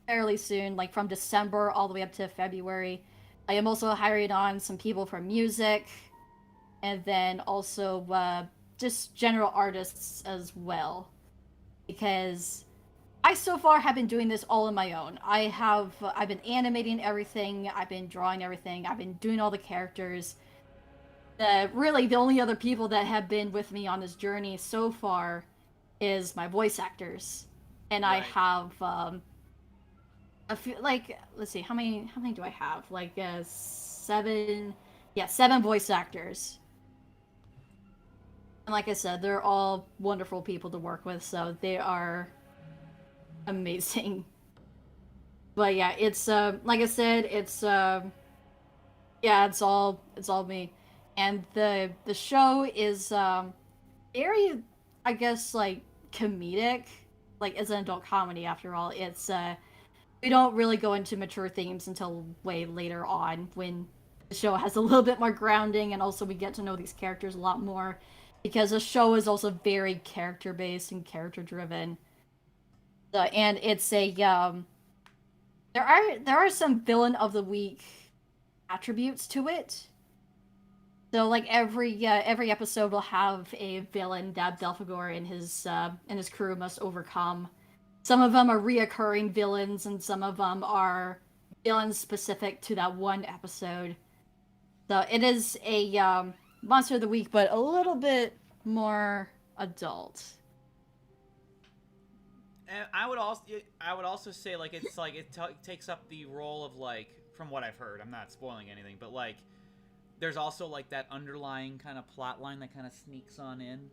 fairly soon, like from December all the way up to February. I am also hiring on some people for music and then also just general artists as well, because I so far have been doing this all on my own. I've been animating everything, I've been drawing everything, I've been doing all the characters. Really, the only other people that have been with me on this journey so far is my voice actors, and right. I have a few. Like, let's see, how many do I have? Like 7. Yeah, 7 voice actors. And like I said, they're all wonderful people to work with, so they are amazing. But yeah, it's like I said, it's yeah, it's all me. And the show is very, I guess, like comedic, like it's an adult comedy after all. It's we don't really go into mature themes until way later on when the show has a little bit more grounding, and also we get to know these characters a lot more because the show is also very character based and character driven. And it's a there are some villain of the week attributes to it. So like every episode will have a villain that Belphegor and his crew must overcome. Some of them are reoccurring villains, and some of them are villains specific to that one episode. So it is a monster of the week, but a little bit more adult. And I would also say like it's like it takes up the role of, like, from what I've heard, I'm not spoiling anything, but like there's also like that underlying kind of plot line that kind of sneaks on in,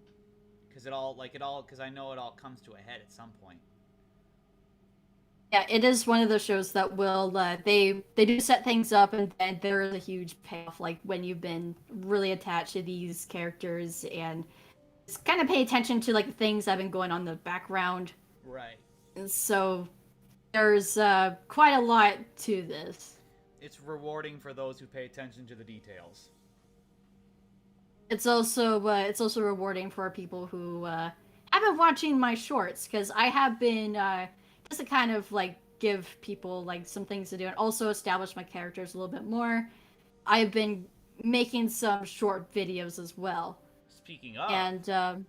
because I know it all comes to a head at some point. Yeah, it is one of those shows that will they do set things up, and then there is a huge payoff, like when you've been really attached to these characters and just kind of pay attention to like the things that have been going on in the background. Right. And so there's quite a lot to this. It's rewarding for those who pay attention to the details. It's also rewarding for people who have been watching my shorts, because I have been just to kind of like give people like some things to do and also establish my characters a little bit more. I've been making some short videos as well. Speaking of, and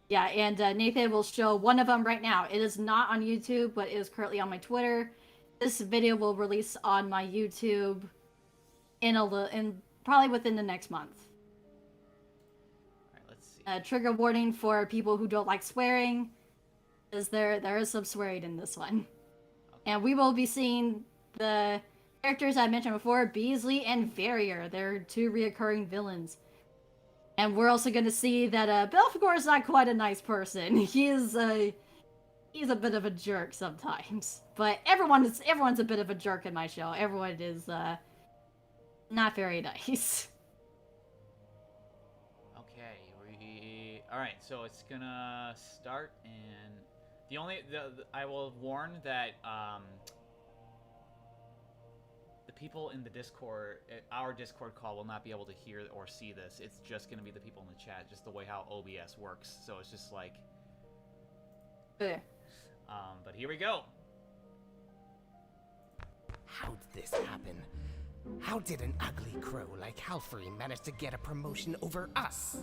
yeah, and Nathan will show one of them right now. It is not on YouTube, but it is currently on my Twitter. This video will release on my YouTube in probably within the next month. All right, let's see. Trigger warning for people who don't like swearing, because there is some swearing in this one. Okay. And we will be seeing the characters I mentioned before, Beasley and Verrier. They're 2 reoccurring villains. And we're also going to see that Belphegor is not quite a nice person. He's a bit of a jerk sometimes. But everyone's a bit of a jerk in my show. Everyone is not very nice. Okay, All right. So it's gonna start, and I will warn that the people in the Discord, our Discord call, will not be able to hear or see this. It's just gonna be the people in the chat, just the way how OBS works. So it's just like. Okay. But here we go. How did this happen? How did an ugly crow like Halfrey manage to get a promotion over us?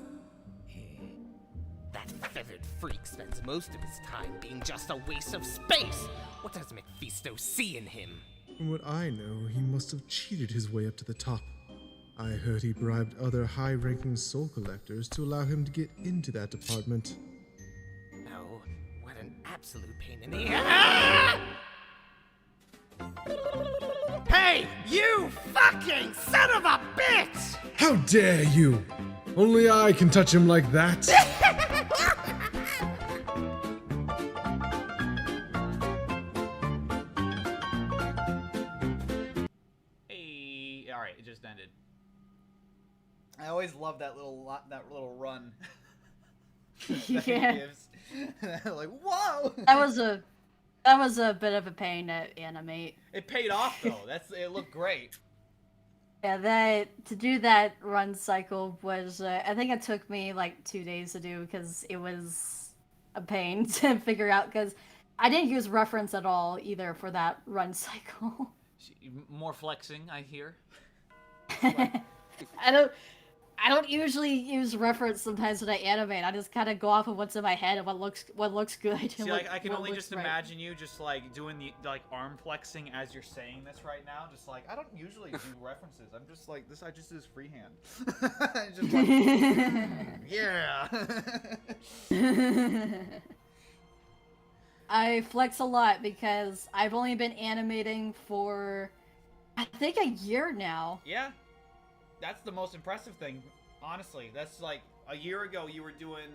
That feathered freak spends most of his time being just a waste of space. What does Mephisto see in him? From what I know, he must have cheated his way up to the top. I heard he bribed other high-ranking soul collectors to allow him to get into that department. Oh, what an absolute pain in the ass! Hey, you fucking son of a bitch! How dare you! Only I can touch him like that! Hey, all right, it just ended. I always love that little run. that he gives. Like, whoa! That was a bit of a pain to animate. It paid off though. It looked great. Yeah, to do that run cycle was, I think it took me like 2 days to do because it was a pain to figure out because I didn't use reference at all either for that run cycle. More flexing, I hear. I don't usually use reference sometimes when I animate. I just kind of go off of what's in my head and what looks good. See, I can only just imagine you just like doing the arm flexing as you're saying this right now. Just like I don't usually do references. I'm just like this. I just do this freehand. Just like yeah. I flex a lot because I've only been animating for I think a year now. Yeah. That's the most impressive thing, honestly. That's like a year ago you were doing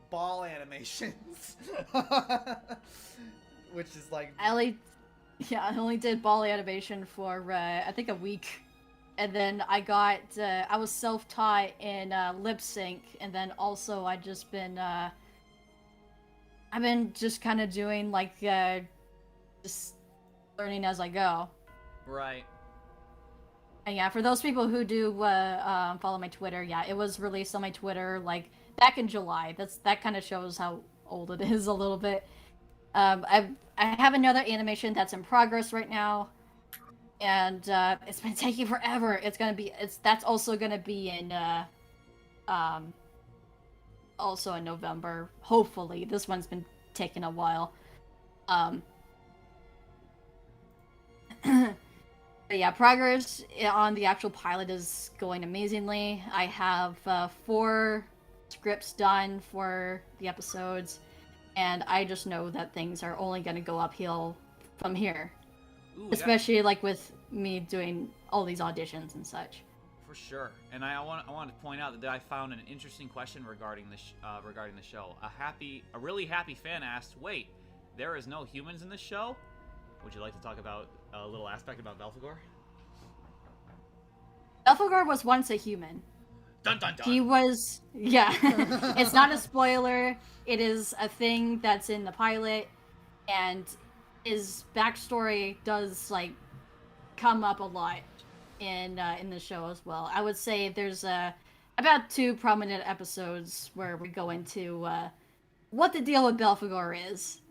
ball animations, which is like I only did ball animation for I think a week, and then I was self-taught in lip sync, and then also I've been just kind of doing like just learning as I go. Right. And yeah, for those people who do follow my Twitter, yeah, it was released on my Twitter like back in July. That kind of shows how old it is a little bit. I have another animation that's in progress right now, and it's been taking forever. That's also gonna be in also in November. Hopefully, this one's been taking a while. But yeah, progress on the actual pilot is going amazingly. I have 4 scripts done for the episodes, and I just know that things are only going to go uphill from here. Ooh, especially like with me doing all these auditions and such. For sure. And I want to point out that I found an interesting question regarding the show. A really happy fan asked, "Wait, there is no humans in this show? Would you like to talk about a little aspect about Belphegor?" Belphegor was once a human. Dun dun dun. He was, yeah. It's not a spoiler. It is a thing that's in the pilot, and his backstory does like come up a lot in the show as well. I would say there's about 2 prominent episodes where we go into what the deal with Belphegor is,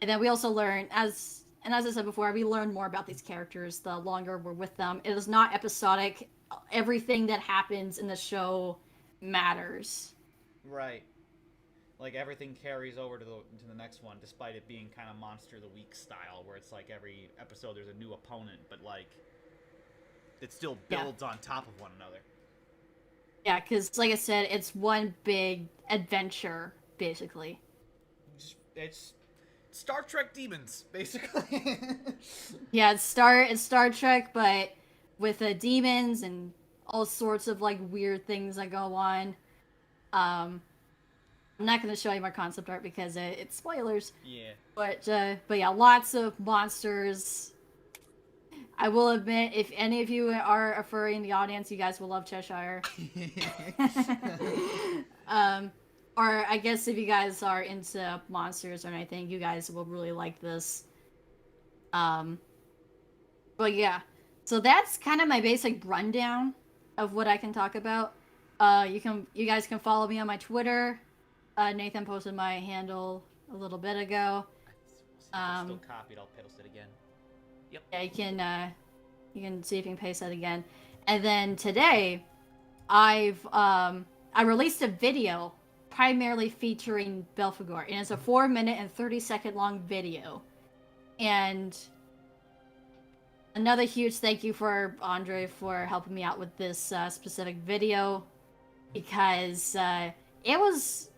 and then we also learn as I said before, we learn more about these characters the longer we're with them. It is not episodic. Everything that happens in the show matters. Right. Like everything carries over to the next one, despite it being kind of Monster of the Week style, where it's like every episode there's a new opponent, but like it still builds on top of one another. Yeah, because like I said, it's one big adventure, basically. It's Star Trek demons, basically. Yeah, it's Star Trek, but with demons and all sorts of like weird things that go on. I'm not going to show you my concept art because it's spoilers. Yeah. But yeah, lots of monsters. I will admit, if any of you are a furry in the audience, you guys will love Cheshire. or I guess if you guys are into monsters or anything, you guys will really like this. But yeah, so that's kind of my basic rundown of what I can talk about. You guys can follow me on my Twitter. Nathan posted my handle a little bit ago. We'll see if it's still copied. I'll post it again. Yep. Yeah, you can see if you can paste that again. And then today, I released a video primarily featuring Belphegor, and it's a 4-minute and 30-second long video. And another huge thank you for Andre for helping me out with this specific video, because it was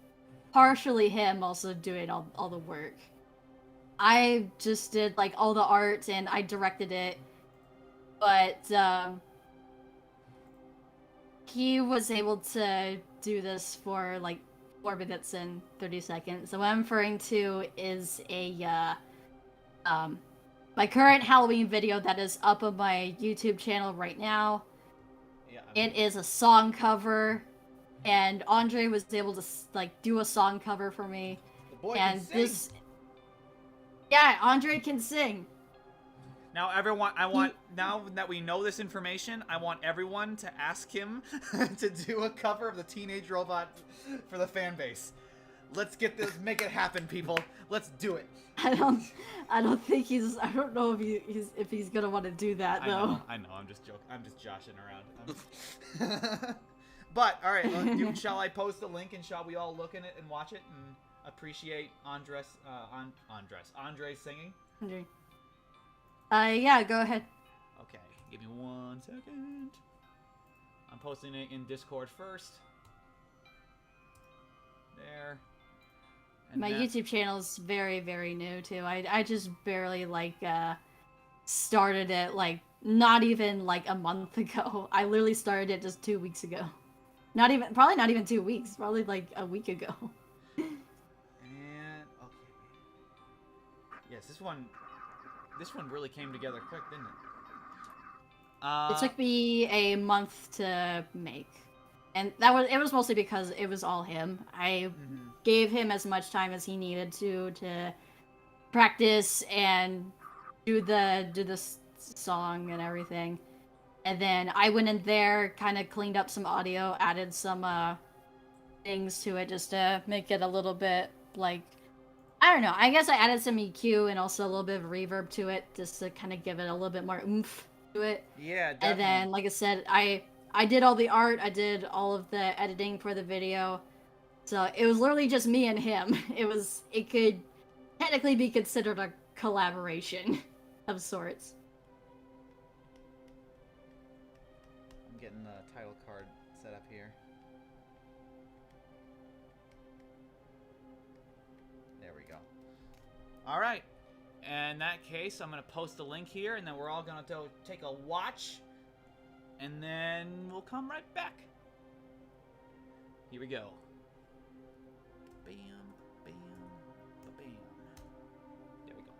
partially him also doing all the work. I just did like all the art and I directed it, but he was able to do this for like 4 minutes and 30 seconds. So what I'm referring to is my current Halloween video that is up on my YouTube channel right now. Yeah. It is a song cover, and Andre was able to like do a song cover for me. The boy And can sing. Yeah, Andre can sing. Now, everyone, now that we know this information, I want everyone to ask him to do a cover of the Teenage Robot for the fan base. Let's get this, make it happen, people. Let's do it. I don't think I don't know if he's gonna want to do that though. I know. I'm just joking. I'm just joshing around. But all right, shall I post a link and shall we all look in it and watch it and appreciate Andre's singing? Andre. Yeah, go ahead. Okay, give me 1 second. I'm posting it in Discord first. There. And My YouTube channel is very, very new too. I just barely like started it like not even like a month ago. I literally started it just 2 weeks ago. Probably not even 2 weeks. Probably like a week ago. And okay. Yes, this one really came together quick, didn't it? It took me a month to make. And it was mostly because it was all him. I gave him as much time as he needed to practice and do the song and everything. And then I went in there, kind of cleaned up some audio, added some things to it just to make it a little bit like, I don't know. I guess I added some EQ and also a little bit of reverb to it just to kind of give it a little bit more oomph to it. Yeah, definitely. And then, like I said, I did all the art, I did all of the editing for the video. So it was literally just me and him. It could technically be considered a collaboration of sorts. I'm getting the title card set up here. There we go. All right. In that case, I'm going to post a link here, and then we're all going to take a watch. And then we'll come right back. Here we go. Bam, bam, bam. There we go.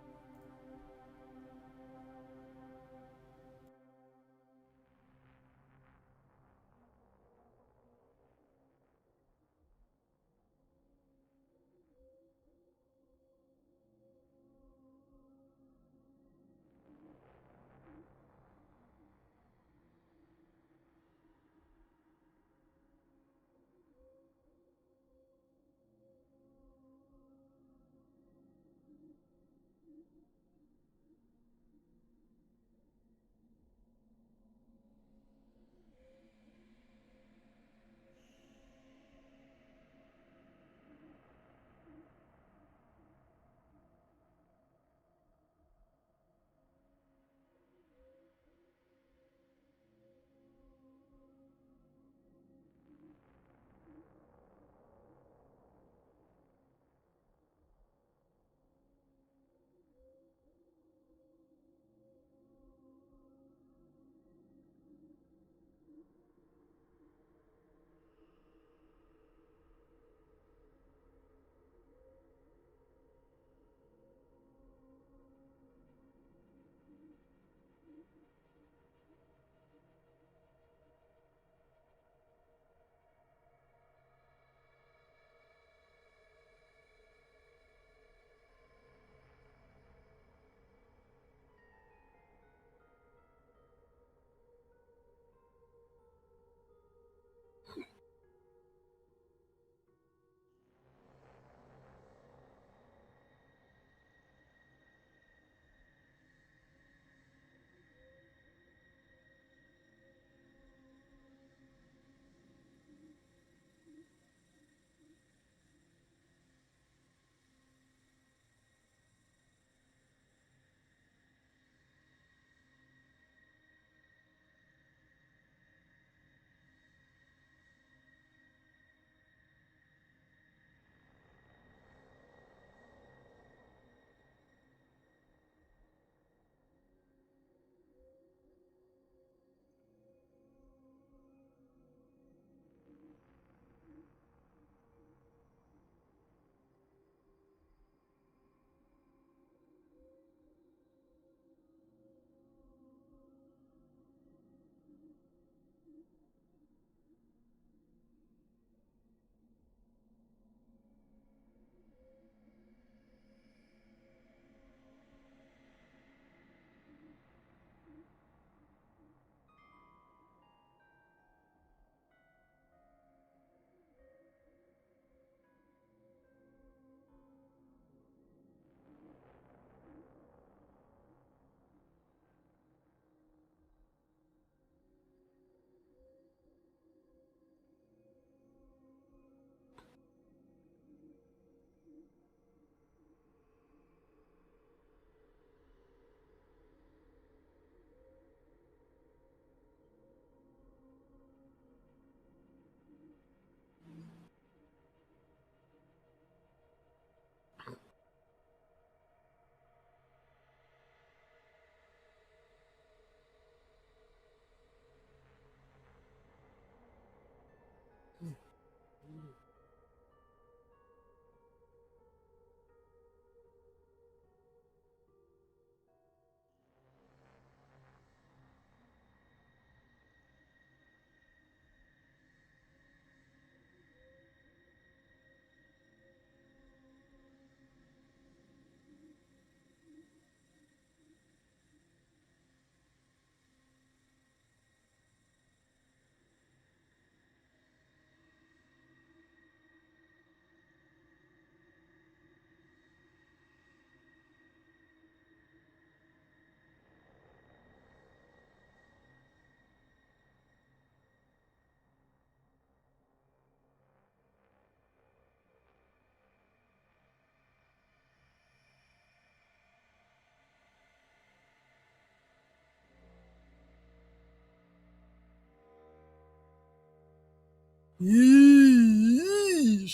Yeesh.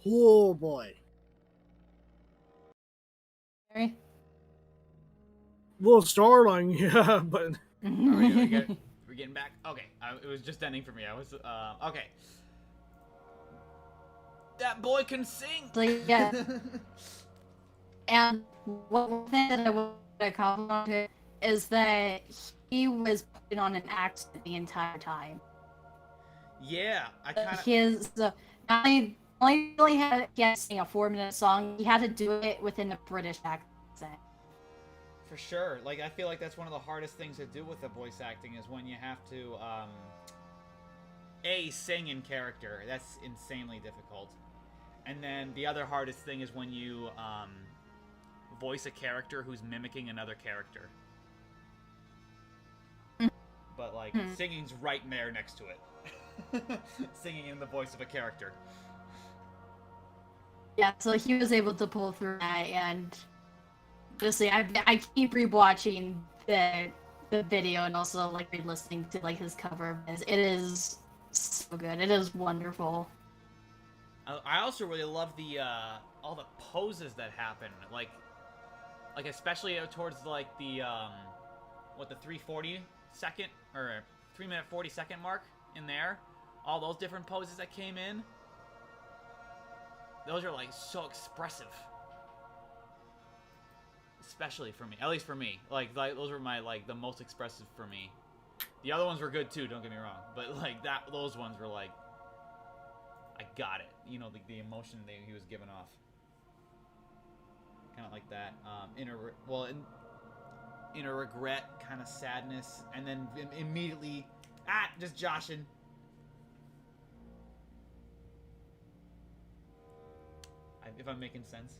Oh boy. Sorry. A little startling, yeah, but We're getting back. Okay, it was just ending for me. I was okay. That boy can sing. So yeah. And one thing that I want to compliment him is that he was putting on an accent the entire time. Yeah, I kind of. His not only had to sing a 4-minute song, he had to do it within a British accent. For sure. Like, I feel like that's one of the hardest things to do with the voice acting is when you have to, sing in character. That's insanely difficult. And then the other hardest thing is when you, voice a character who's mimicking another character. But, like, singing's right there next to it. Singing in the voice of a character. Yeah, so he was able to pull through that, and honestly, I keep rewatching the video and also like re-listening to like his cover of this. It is so good. It is wonderful. I also really love the all the poses that happen, like especially towards like the the 3:40 second or 3-minute 40-second mark in there. All those different poses that came in. Those are like so expressive. Especially for me, at least for me. Like those were my the most expressive for me. The other ones were good too, don't get me wrong. But like those ones were like, I got it. You know, the emotion that he was giving off. Kind of like that. Inner regret, kind of sadness, and then immediately, just joshing. If I'm making sense.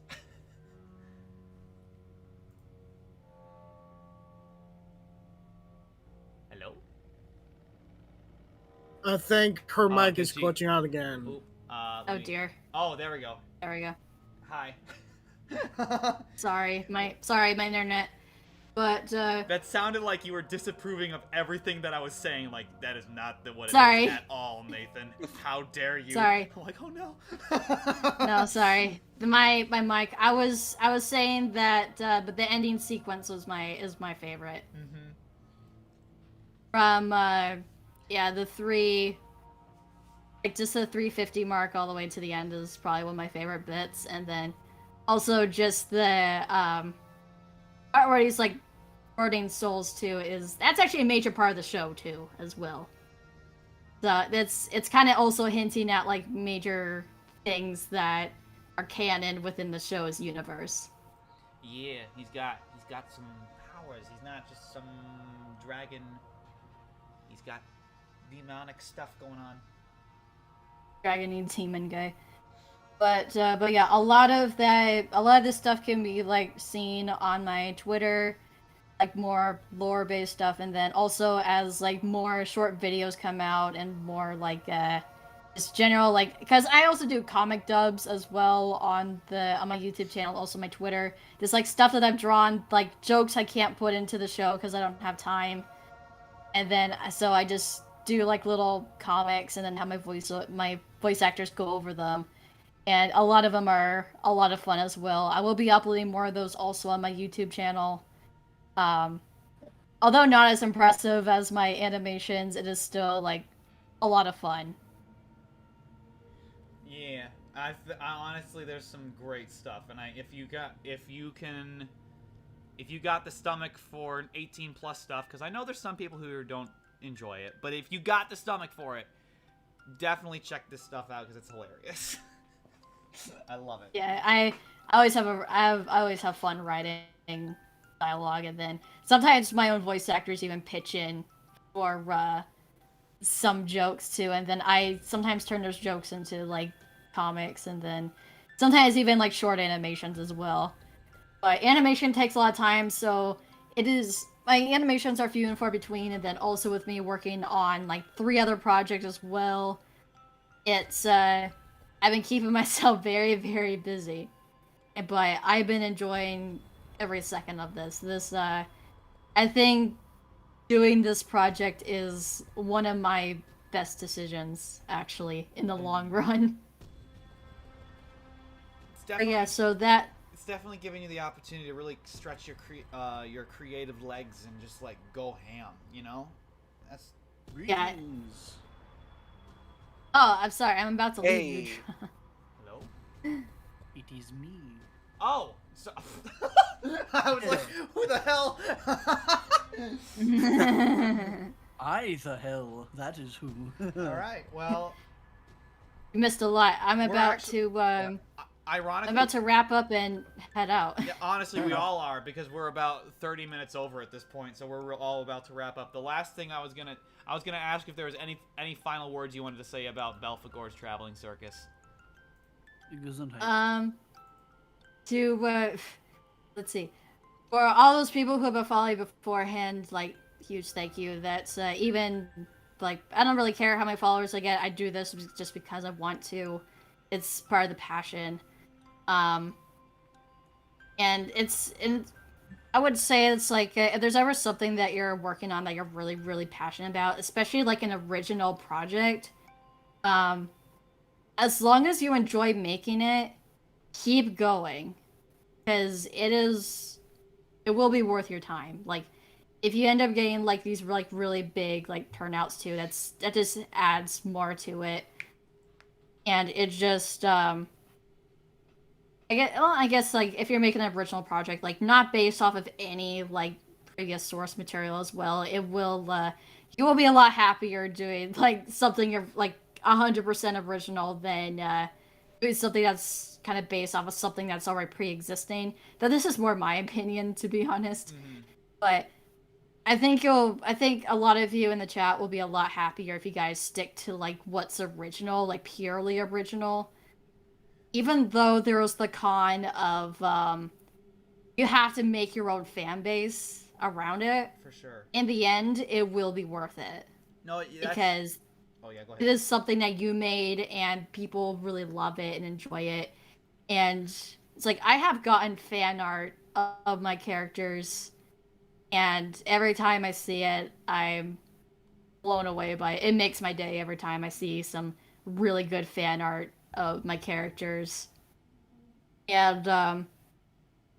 Hello? I think her mic did is she- glitching out again. Ooh, Oh dear. Oh, there we go. There we go. Hi. Sorry, my internet. But That sounded like you were disapproving of everything that I was saying. Like, that is not what it Sorry. is at all, Nathan. How dare you? Sorry. I'm like, oh no. no, sorry. My mic. I was saying that, but the ending sequence is my favorite. Mm-hmm. From the just the 350 mark all the way to the end is probably one of my favorite bits, and then also just the part where he's like guarding souls too that's actually a major part of the show too as well. So it's kind of also hinting at like major things that are canon within the show's universe. Yeah, he's got some powers. He's not just some dragon. He's got demonic stuff going on. Dragon demon guy. But yeah, a lot of this stuff can be like seen on my Twitter, like more lore based stuff, and then also as like more short videos come out and more like just general because I also do comic dubs as well on my YouTube channel, also my Twitter. There's like stuff that I've drawn, like jokes I can't put into the show because I don't have time, and then so I just do like little comics and then have my voice actors go over them. And a lot of them are a lot of fun as well. I will be uploading more of those also on my YouTube channel. Although not as impressive as my animations, it is still like a lot of fun. Yeah, I honestly, there's some great stuff, and if you got the stomach for 18+ stuff, because I know there's some people who don't enjoy it, but if you got the stomach for it, definitely check this stuff out because it's hilarious. I love it. Yeah, I always have fun writing dialogue, and then sometimes my own voice actors even pitch in for some jokes too, and then I sometimes turn those jokes into like comics, and then sometimes even like short animations as well. But animation takes a lot of time, so my animations are few and far between, and then also with me working on like 3 other projects as well, it's I've been keeping myself very, very busy, but I've been enjoying every second of this. I think doing this project is one of my best decisions, actually, in the long run. It's But definitely, yeah, so that it's definitely giving you the opportunity to really stretch your creative legs and just like go ham. You know, that's Yeah. Greetings. Oh, I'm sorry. I'm about to leave you. Hey. hello. It is me. Oh, so I was like, who the hell? I the hell, that is who. All right, well, You missed a lot. I'm We're about actually- to ironically, I'm about to wrap up and head out. yeah, honestly, we all are because we're about 30 minutes over at this point, so we're all about to wrap up. The last thing I was gonna ask if there was any final words you wanted to say about Belphegor's traveling circus. Gesundheit. Let's see, for all those people who have been following beforehand, like, huge thank you. That's even, like, I don't really care how many followers I get. I do this just because I want to. It's part of the passion. And I would say it's like, if there's ever something that you're working on that you're really, really passionate about, especially like an original project, as long as you enjoy making it, keep going, because it will be worth your time. Like, if you end up getting like these like really big like turnouts too, that just adds more to it, and it just I guess like if you're making an original project, like not based off of any like previous source material as well, it will you will be a lot happier doing like something you're like 100% original than doing something that's kind of based off of something that's already pre-existing. Though this is more my opinion, to be honest. But I think a lot of you in the chat will be a lot happier if you guys stick to like what's original, like purely original. Even though there was the con of you have to make your own fan base around it. For sure. In the end, it will be worth it. No, that's... Because oh yeah, go it ahead. is something that you made and people really love it and enjoy it. And it's like, I have gotten fan art of my characters, and every time I see it, I'm blown away by it. It makes my day every time I see some really good fan art of my characters. And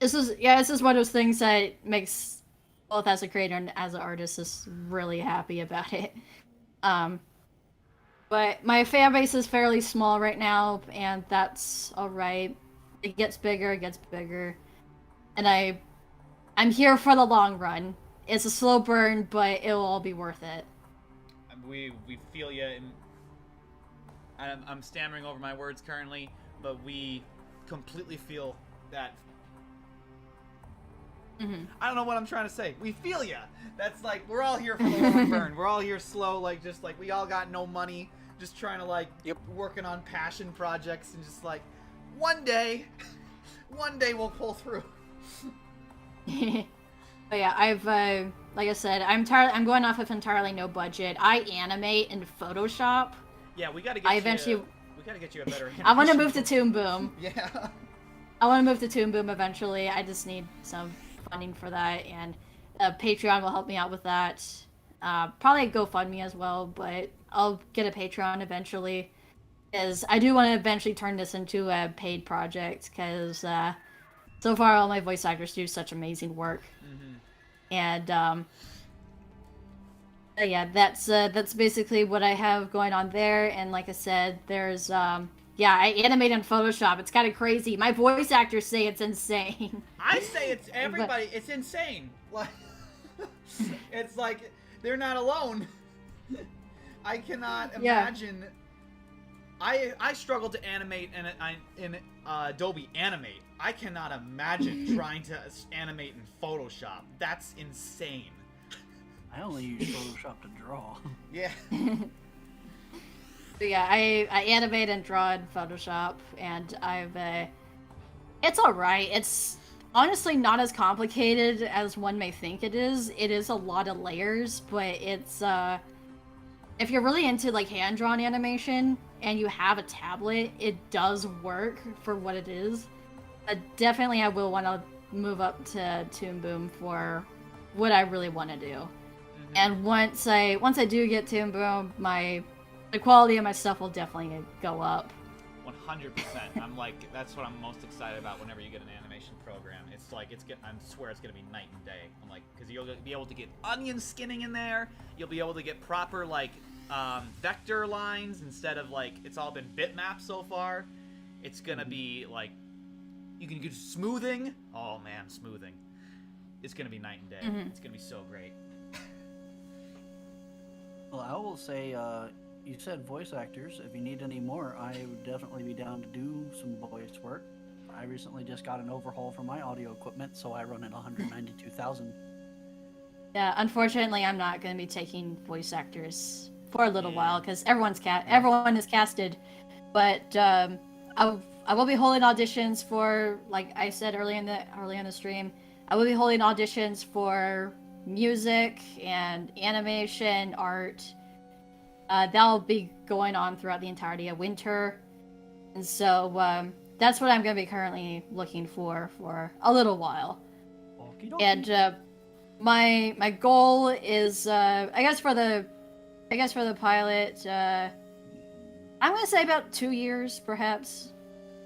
this is one of those things that makes both as a creator and as an artist just really happy about it. But my fan base is fairly small right now, and that's alright. It gets bigger, and I'm here for the long run. It's a slow burn, but it'll all be worth it. We feel you, and I'm stammering over my words currently, but we completely feel that. I don't know what I'm trying to say. We feel ya. That's like, we're all here for the long burn. We're all here slow, like, just like, we all got no money, just trying to like, working on passion projects, and just like, one day we'll pull through. But yeah, I've like I said, I'm going off of entirely no budget. I animate in Photoshop. Yeah, we gotta get we gotta get you a better. I want to move to Toon Boom. Yeah. I want to move to Toon Boom eventually. I just need some funding for that, and Patreon will help me out with that. Probably GoFundMe as well, but I'll get a Patreon eventually, because I do want to eventually turn this into a paid project, because so far all my voice actors do such amazing work. And yeah, that's basically what I have going on there. And like I said, there's yeah, I animate in Photoshop. It's kind of crazy. My voice actors say it's insane. I say it's everybody. It's insane. Like, it's like they're not alone. I cannot imagine. I struggle to animate in Adobe Animate. I cannot imagine trying to animate in Photoshop. That's insane. I only use Photoshop to draw. Yeah. So yeah, I animate and draw in Photoshop, and it's alright. It's honestly not as complicated as one may think it is. It is a lot of layers, but it's if you're really into like hand-drawn animation and you have a tablet, it does work for what it is. Definitely I will want to move up to Toon Boom for what I really want to do. And once I do get Toon Boom, the quality of my stuff will definitely go up. 100%. I'm like, that's what I'm most excited about whenever you get an animation program. It's like, I swear it's gonna be night and day. I'm like, because you'll be able to get onion skinning in there. You'll be able to get proper, like, vector lines instead of, like, it's all been bitmaps so far. It's gonna be, like, you can do smoothing. Oh, man, smoothing. It's gonna be night and day. It's gonna be so great. Well, I will say, you said voice actors. If you need any more, I would definitely be down to do some voice work. I recently just got an overhaul for my audio equipment, so I run at 192,000. Yeah, unfortunately, I'm not going to be taking voice actors for a little while because everyone is casted. But I will be holding auditions for, like I said earlier in the stream, I will be holding auditions for music and animation, art. That'll be going on throughout the entirety of winter, and so that's what I'm going to be currently looking for a little while. And my goal is, I guess for the pilot, I'm going to say about 2 years, perhaps.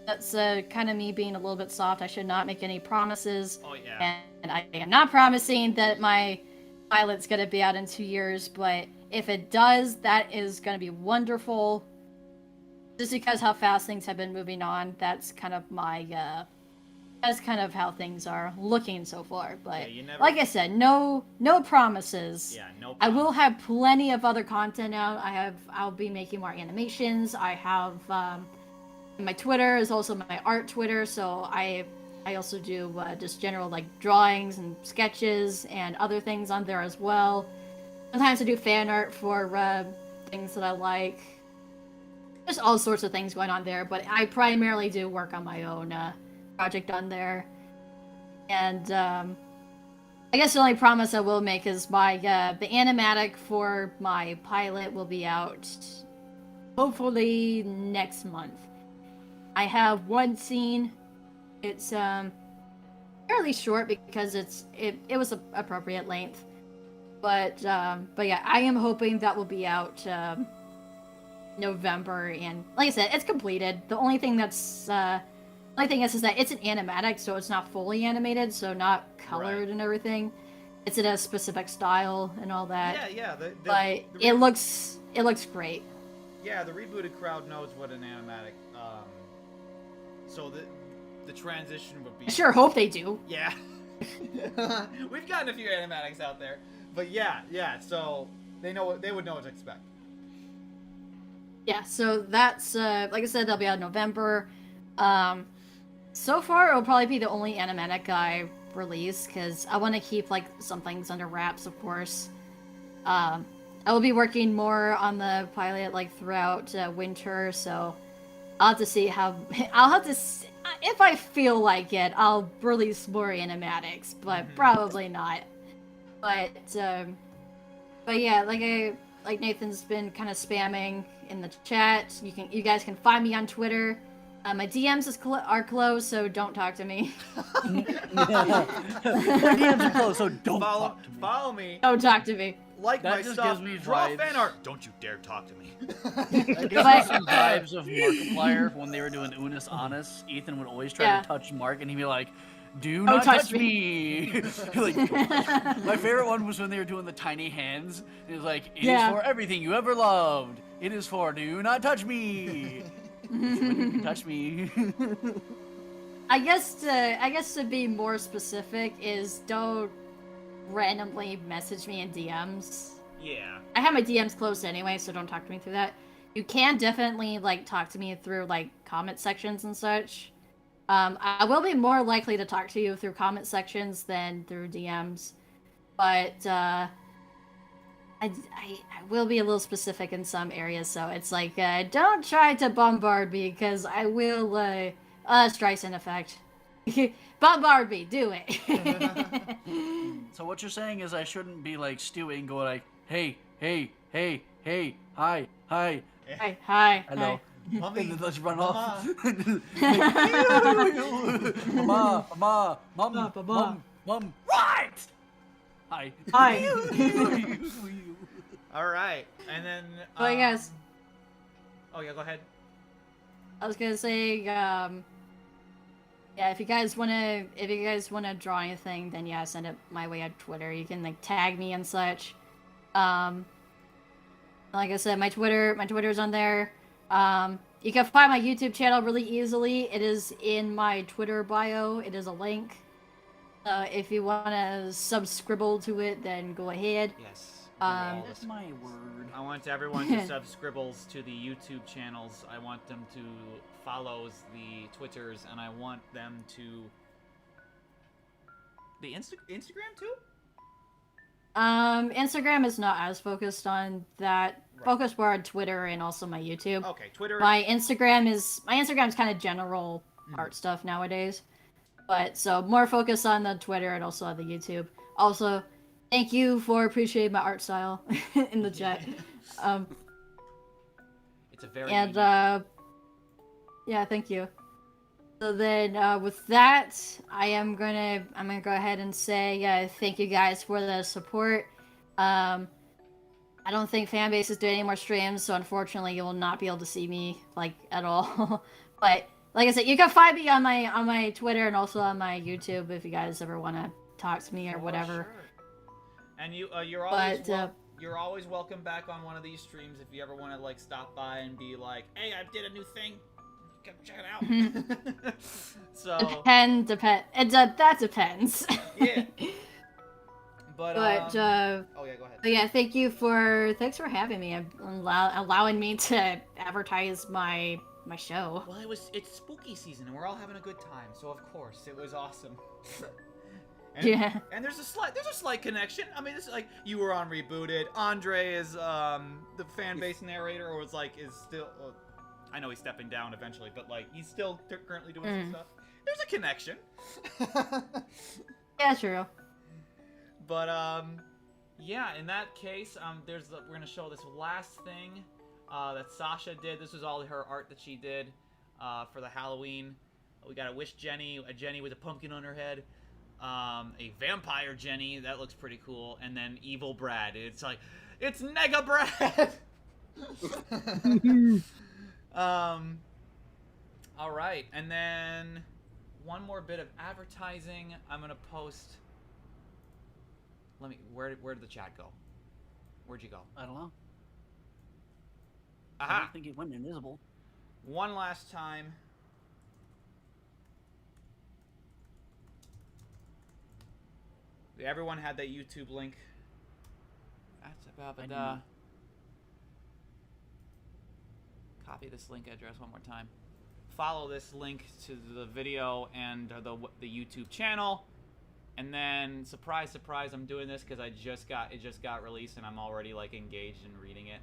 That's kind of me being a little bit soft. I should not make any promises. Oh yeah. And I am not promising that my pilot's going to be out in 2 years, but if it does, that is going to be wonderful. Just because how fast things have been moving on, that's kind of that's kind of how things are looking so far. But like I said, no promises. Yeah, no promises. I will have plenty of other content out. I'll be making more animations. I have my Twitter is also my art Twitter, so I also do just general like drawings and sketches and other things on there as well. Sometimes I do fan art for things that I like. There's all sorts of things going on there, but I primarily do work on my own project on there. And I guess the only promise I will make is the animatic for my pilot will be out hopefully next month. I have one scene. It's fairly short because it was an appropriate length. But yeah, I am hoping that will be out November, and like I said, it's completed. The only thing is that it's an animatic, so it's not fully animated, so not colored and everything. It's in a specific style and all that. Yeah. But it looks great. Yeah, the rebooted crowd knows what an animatic. So the transition would be. I sure hope they do. Yeah. We've gotten a few animatics out there. But yeah, so they would know what to expect. Yeah, so that's like I said, that'll be out in November. So far, it'll probably be the only animatic I release because I want to keep like some things under wraps, of course. I will be working more on the pilot like throughout winter, so I'll have to see if I feel like it, I'll release more animatics, but probably not. But yeah, like Nathan's been kind of spamming in the chat. You guys can find me on Twitter. My DMs are closed, so don't talk to me. My DMs are closed, so don't talk to me. Follow me. Don't talk to me. Like that my just stuff. Gives me Draw vibes. fan art. Don't you dare talk to me. That gives me some vibes of Markiplier when they were doing Unis Honest. Ethan would always try to touch Mark, and he'd be like, "Do not touch me." Like, my favorite one was when they were doing the tiny hands. It was like, "It is for everything you ever loved. It is for do not touch me." When you can touch me. I guess to be more specific is don't randomly message me in DMs. Yeah. I have my DMs closed anyway, so don't talk to me through that. You can definitely like talk to me through like comment sections and such. I will be more likely to talk to you through comment sections than through DMs, but I will be a little specific in some areas, so it's like, don't try to bombard me, because I will, Streisand effect. Bombard me, do it. So what you're saying is I shouldn't be, like, stewing, going like, hey, hi, Hi. hello. Mommy, And then let's run off. Mom, right! Hi. Hi. All right, and then. So I guess. Oh yeah, go ahead. I was gonna say, yeah, if you guys wanna draw anything, then yeah, send it my way on Twitter. You can like tag me and such. Like I said, my Twitter's on there. You can find my YouTube channel really easily. It is in my Twitter bio. It is a link. If you wanna subscribble to it, then go ahead. Yes. That's my word. I want everyone to subscribbles to the YouTube channels. I want them to follow the Twitters, and I want them to the Instagram too. Instagram is not as focused on that. Right. Focused more on Twitter and also my YouTube. Okay, Twitter. My Instagram's kind of general art stuff nowadays, but so more focus on the Twitter and also on the YouTube. Also, thank you for appreciating my art style in the chat. It's a very yeah, thank you. So then, with that, I'm gonna go ahead and say thank you guys for the support. I don't think Fanbase is doing any more streams, so unfortunately, you will not be able to see me like at all. But like I said, you can find me on my Twitter and also on my YouTube if you guys ever want to talk to me or whatever. Sure. And you're always welcome back on one of these streams if you ever want to like stop by and be like, hey, I did a new thing. Come check it out. So that depends. Yeah. But oh yeah, go ahead. But yeah, thanks for having me and allowing me to advertise my show. Well, it's spooky season and we're all having a good time, so of course it was awesome. And there's a slight connection. I mean, this is like you were on Rebooted. Andre is the fan base narrator, or is still. I know he's stepping down eventually, but like he's still currently doing some stuff. There's a connection. Yeah, true. But yeah. In that case, we're gonna show this last thing that Sasha did. This was all her art that she did for the Halloween. We got a Wish Jenny, a Jenny with a pumpkin on her head. A vampire Jenny, that looks pretty cool, and then evil Brad. It's Nega Brad. All right, and then one more bit of advertising. I'm gonna post. Where did the chat go? Where'd you go? I don't know. Aha! I don't think it went invisible. One last time. Everyone had that YouTube link. That's about it. Copy this link address one more time. Follow this link to the video and the YouTube channel, and then surprise, surprise, I'm doing this because it just got released and I'm already like engaged in reading it.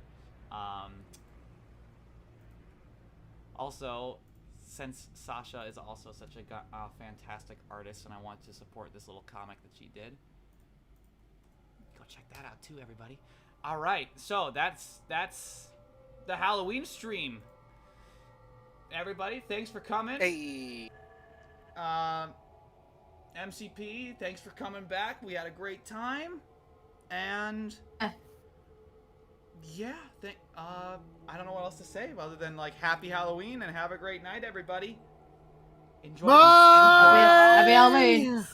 Also, since Sasha is also such a fantastic artist and I want to support this little comic that she did, go check that out too, everybody. All right, so that's the Halloween stream. Everybody, thanks for coming. Hey. MCP, thanks for coming back. We had a great time, and yeah, I don't know what else to say other than like happy Halloween and have a great night, everybody. Enjoy. Bye. Happy Halloween.